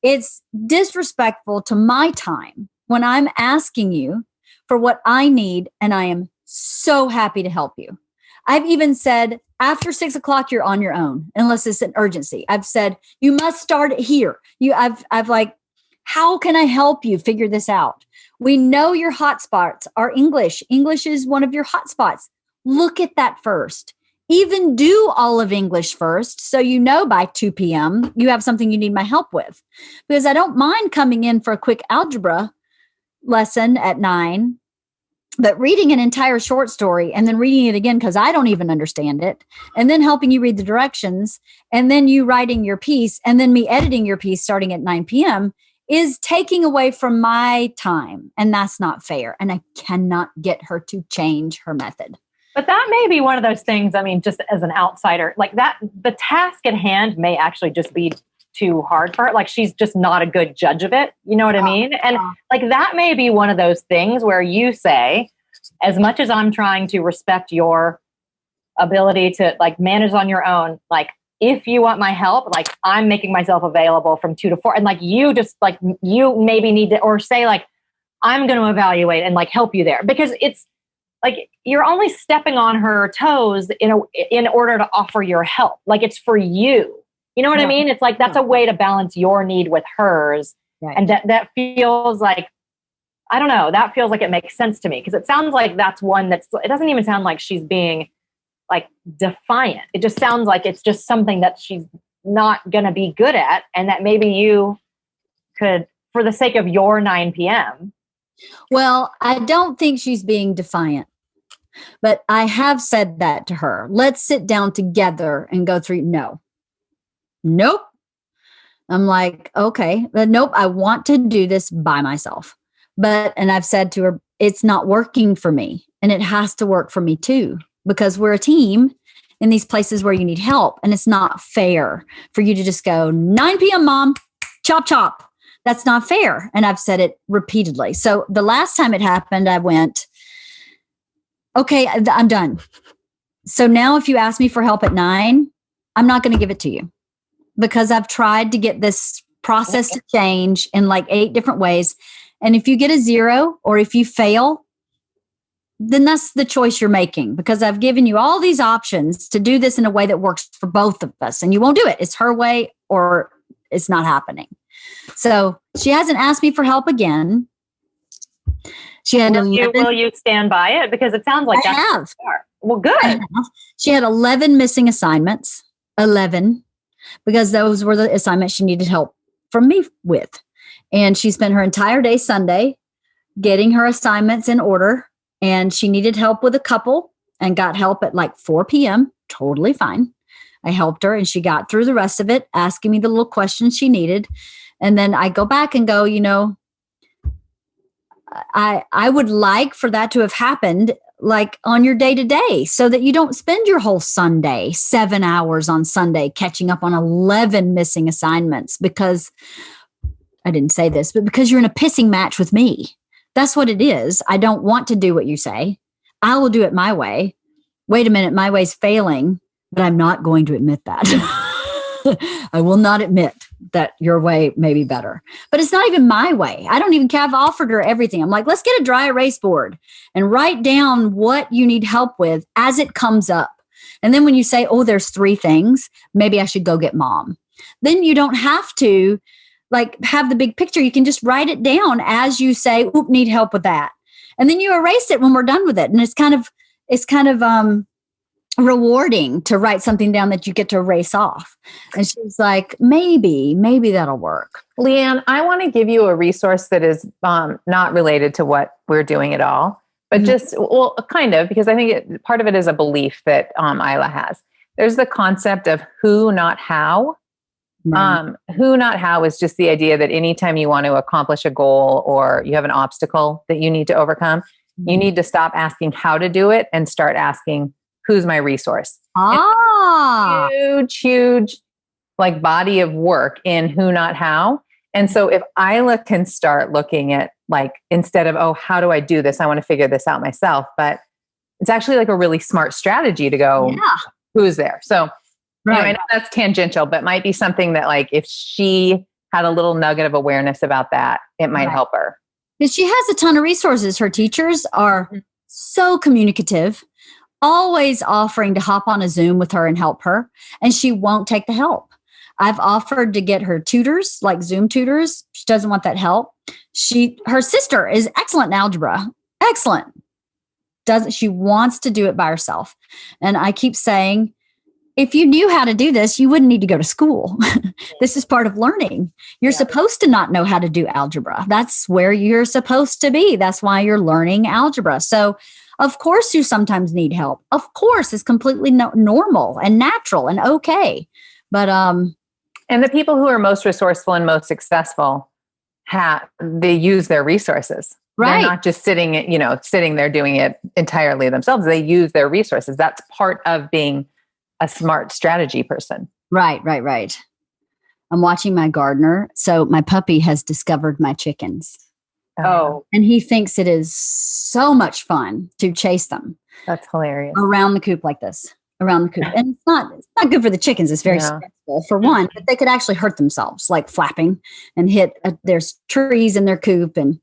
It's disrespectful to my time when I'm asking you for what I need, and I am so happy to help you. I've even said, after 6:00, you're on your own, unless it's an urgency. I've said, you must start it here. I've like, how can I help you figure this out? We know your hotspots are English. English is one of your hotspots. Look at that first. Even do all of English first, so you know by 2 p.m. you have something you need my help with. Because I don't mind coming in for a quick algebra lesson at 9, but reading an entire short story and then reading it again because I don't even understand it, and then helping you read the directions, and then you writing your piece, and then me editing your piece starting at 9 p.m. is taking away from my time, and that's not fair. And I cannot get her to change her method. But that may be one of those things, I mean, just as an outsider, like that, the task at hand may actually just be too hard for her. Like she's just not a good judge of it. You know what I mean? And like that may be one of those things where you say, as much as I'm trying to respect your ability to like manage on your own, like if you want my help, like I'm making myself available from 2 to 4. And like you just like, you maybe need to, or say like, I'm going to evaluate and like help you there, because it's like, you're only stepping on her toes in order to offer your help. Like it's for you. You know what I mean? It's like, that's a way to balance your need with hers. Right. And that feels like, I don't know, that feels like it makes sense to me, because it sounds like that's one it doesn't even sound like she's being like defiant. It just sounds like it's just something that she's not going to be good at. And that maybe you could, for the sake of your 9 p.m. Well, I don't think she's being defiant, but I have said that to her. Let's sit down together and go through. Nope. I'm like, okay, but nope. I want to do this by myself. And I've said to her, it's not working for me, and it has to work for me too, because we're a team in these places where you need help. And it's not fair for you to just go 9 p.m. mom, chop, chop. That's not fair. And I've said it repeatedly. So the last time it happened, I went, okay, I'm done. So now if you ask me for help at 9, I'm not going to give it to you, because I've tried to get this process to change in like 8 different ways. And if you get a 0 or if you fail, then that's the choice you're making, because I've given you all these options to do this in a way that works for both of us, and you won't do it. It's her way or it's not happening. So she hasn't asked me for help again. She had will you stand by it? Because it sounds like I have. Well, good. She had 11 missing assignments, 11, because those were the assignments she needed help from me with. And she spent her entire day Sunday getting her assignments in order. And she needed help with a couple and got help at like 4 p.m. Totally fine. I helped her and she got through the rest of it, asking me the little questions she needed. And then I go back and go, I would like for that to have happened like on your day to day, so that you don't spend your whole Sunday, 7 hours on Sunday, catching up on 11 missing assignments, because I didn't say this, but because you're in a pissing match with me. That's what it is. I don't want to do what you say. I will do it my way. Wait a minute, my way's failing, but I'm not going to admit that. I will not admit that your way may be better, but it's not even my way. I don't even care. I've offered her everything. I'm like, let's get a dry erase board and write down what you need help with as it comes up. And then when you say, oh, there's 3 things, maybe I should go get mom. Then you don't have to like have the big picture. You can just write it down as you say, oop, need help with that. And then you erase it when we're done with it. And it's kind of rewarding to write something down that you get to erase off. And she's like, maybe that'll work. Leanne, I want to give you a resource that is not related to what we're doing at all, but just, well, kind of, because I think part of it is a belief that Isla has. There's the concept of who, not how. Who, not how is just the idea that anytime you want to accomplish a goal or you have an obstacle that you need to overcome, you need to stop asking how to do it and start asking, who's my resource? Huge, like body of work in who, not how. And so if Isla can start looking at like, instead of, oh, how do I do this? I want to figure this out myself. But it's actually like a really smart strategy to go, who's there? So anyway, I know that's tangential, but might be something that like, if she had a little nugget of awareness about that, it might help her. Because she has a ton of resources. Her teachers are so communicative, always offering to hop on a Zoom with her and help her. And she won't take the help. I've offered to get her tutors, like Zoom tutors. She doesn't want that help. Her sister is excellent in algebra. Excellent. She wants to do it by herself. And I keep saying, if you knew how to do this, you wouldn't need to go to school. This is part of learning. You're supposed to not know how to do algebra. That's where you're supposed to be. That's why you're learning algebra. So of course you sometimes need help. Of course, it's completely normal and natural and okay. But and the people who are most resourceful and most successful they use their resources. Right. They're not just sitting there doing it entirely themselves. They use their resources. That's part of being a smart strategy person. Right. I'm watching my gardener. So my puppy has discovered my chickens. Oh. And he thinks it is so much fun to chase them. That's hilarious. Around the coop like this. Around the coop. And it's not good for the chickens. It's very stressful for one, but they could actually hurt themselves, like flapping and hit. There's trees in their coop. And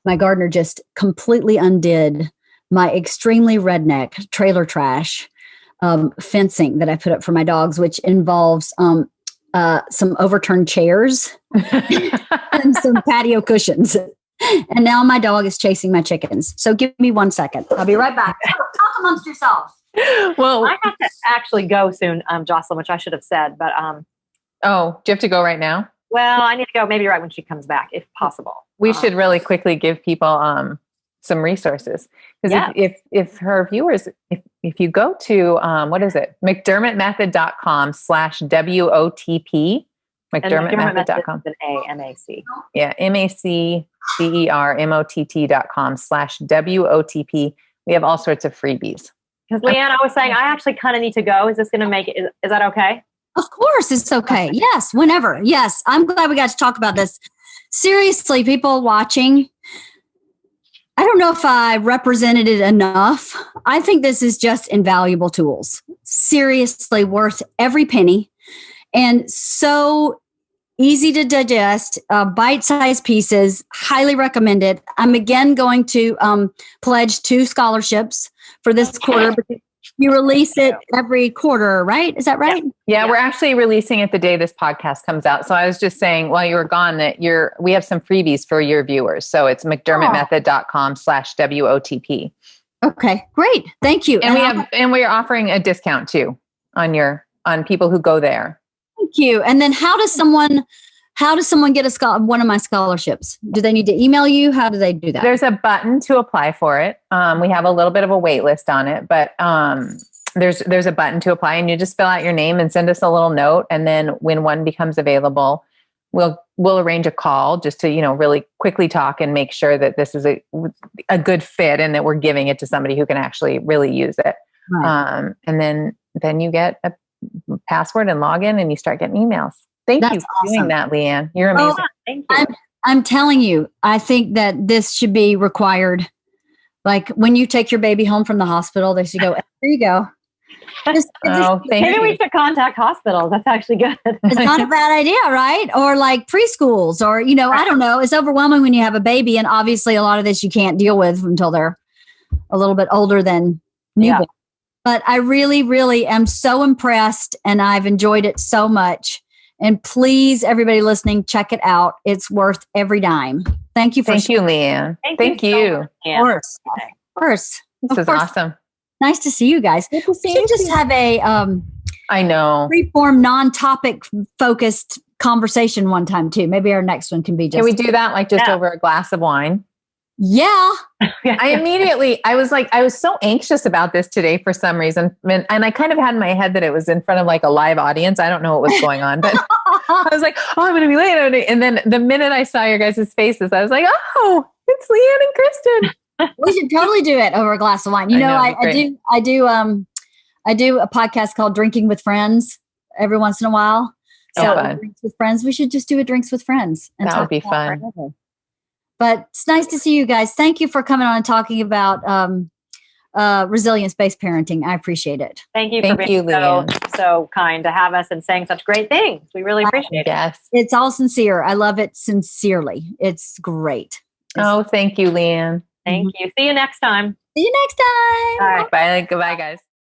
my gardener just completely undid my extremely redneck trailer trash fencing that I put up for my dogs, which involves some overturned chairs and some patio cushions. And now my dog is chasing my chickens. So give me 1 second. I'll be right back. Talk amongst yourselves. Well, I have to actually go soon, Jocelyn, which I should have said. But oh, do you have to go right now? Well, I need to go maybe right when she comes back, if possible. We should really quickly give people some resources. Because if her viewers, if you go to, what is it? McDermottmethod.com/WOTP, McDermottmethod.com. M-A-C. Yeah, MacDermottmethod.com/WOTP. We have all sorts of freebies. Because Leanne, I was saying, I actually kind of need to go. Is this going to make it? Is that okay? Of course, it's okay. Yes, whenever. Yes, I'm glad we got to talk about this. Seriously, people watching, I don't know if I represented it enough. I think this is just invaluable tools. Seriously, worth every penny. And so easy to digest, bite-sized pieces, highly recommend it. I'm again going to pledge 2 scholarships for this quarter, because you release it every quarter, right? Is that right? Yeah, we're actually releasing it the day this podcast comes out. So I was just saying while you were gone that we have some freebies for your viewers. So it's McDermottmethod.com/WOTP. Okay, great. Thank you. And we are offering a discount too on people who go there. Thank you. And then how does someone get one of my scholarships? Do they need to email you? How do they do that? There's a button to apply for it. We have a little bit of a wait list on it, but there's a button to apply, and you just fill out your name and send us a little note. And then when one becomes available, we'll arrange a call just to, really quickly talk and make sure that this is a good fit and that we're giving it to somebody who can actually really use it. Right. And then you get a password and login and you start getting emails. Thank you for doing that, Leanne. You're amazing. Oh, thank you. I'm telling you, I think that this should be required. Like when you take your baby home from the hospital, they should go, here you go. Maybe we should contact hospitals. That's actually good. It's not a bad idea, right? Or like preschools or, I don't know. It's overwhelming when you have a baby. And obviously a lot of this you can't deal with until they're a little bit older than newborn. Yeah. But I really, really am so impressed and I've enjoyed it so much. And please, everybody listening, check it out. It's worth every dime. Thank you for Thank you, Leanne. Thank so you. much, Of Anne. course. Of course. This is awesome. Nice to see you guys. Good to We see should you just too. have a I know. free-form, non-topic focused conversation one time too. Maybe our next one can be just. Can we do that like just Yeah. over a glass of wine? Yeah. I was so anxious about this today for some reason. And I kind of had in my head that it was in front of like a live audience. I don't know what was going on, but I was like, oh, I'm going to be late. And then the minute I saw your guys' faces, I was like, oh, it's Leanne and Kristin. We should totally do it over a glass of wine. You I know, know, I it'd be I do a podcast called Drinking with Friends every once in a while. So fun. Drinks with Friends. We should just do a Drinks with Friends. And That would talk be about fun. forever. But it's nice to see you guys. Thank you for coming on and talking about resilience-based parenting. I appreciate it. Thank you for Thank being you, Leanne. so kind to have us and saying such great things. We really appreciate it. Yes. It's all sincere. I love it sincerely. It's great. Oh, thank you, Leanne. Thank you. See you next time. See you next time. All right. Bye. Goodbye, guys.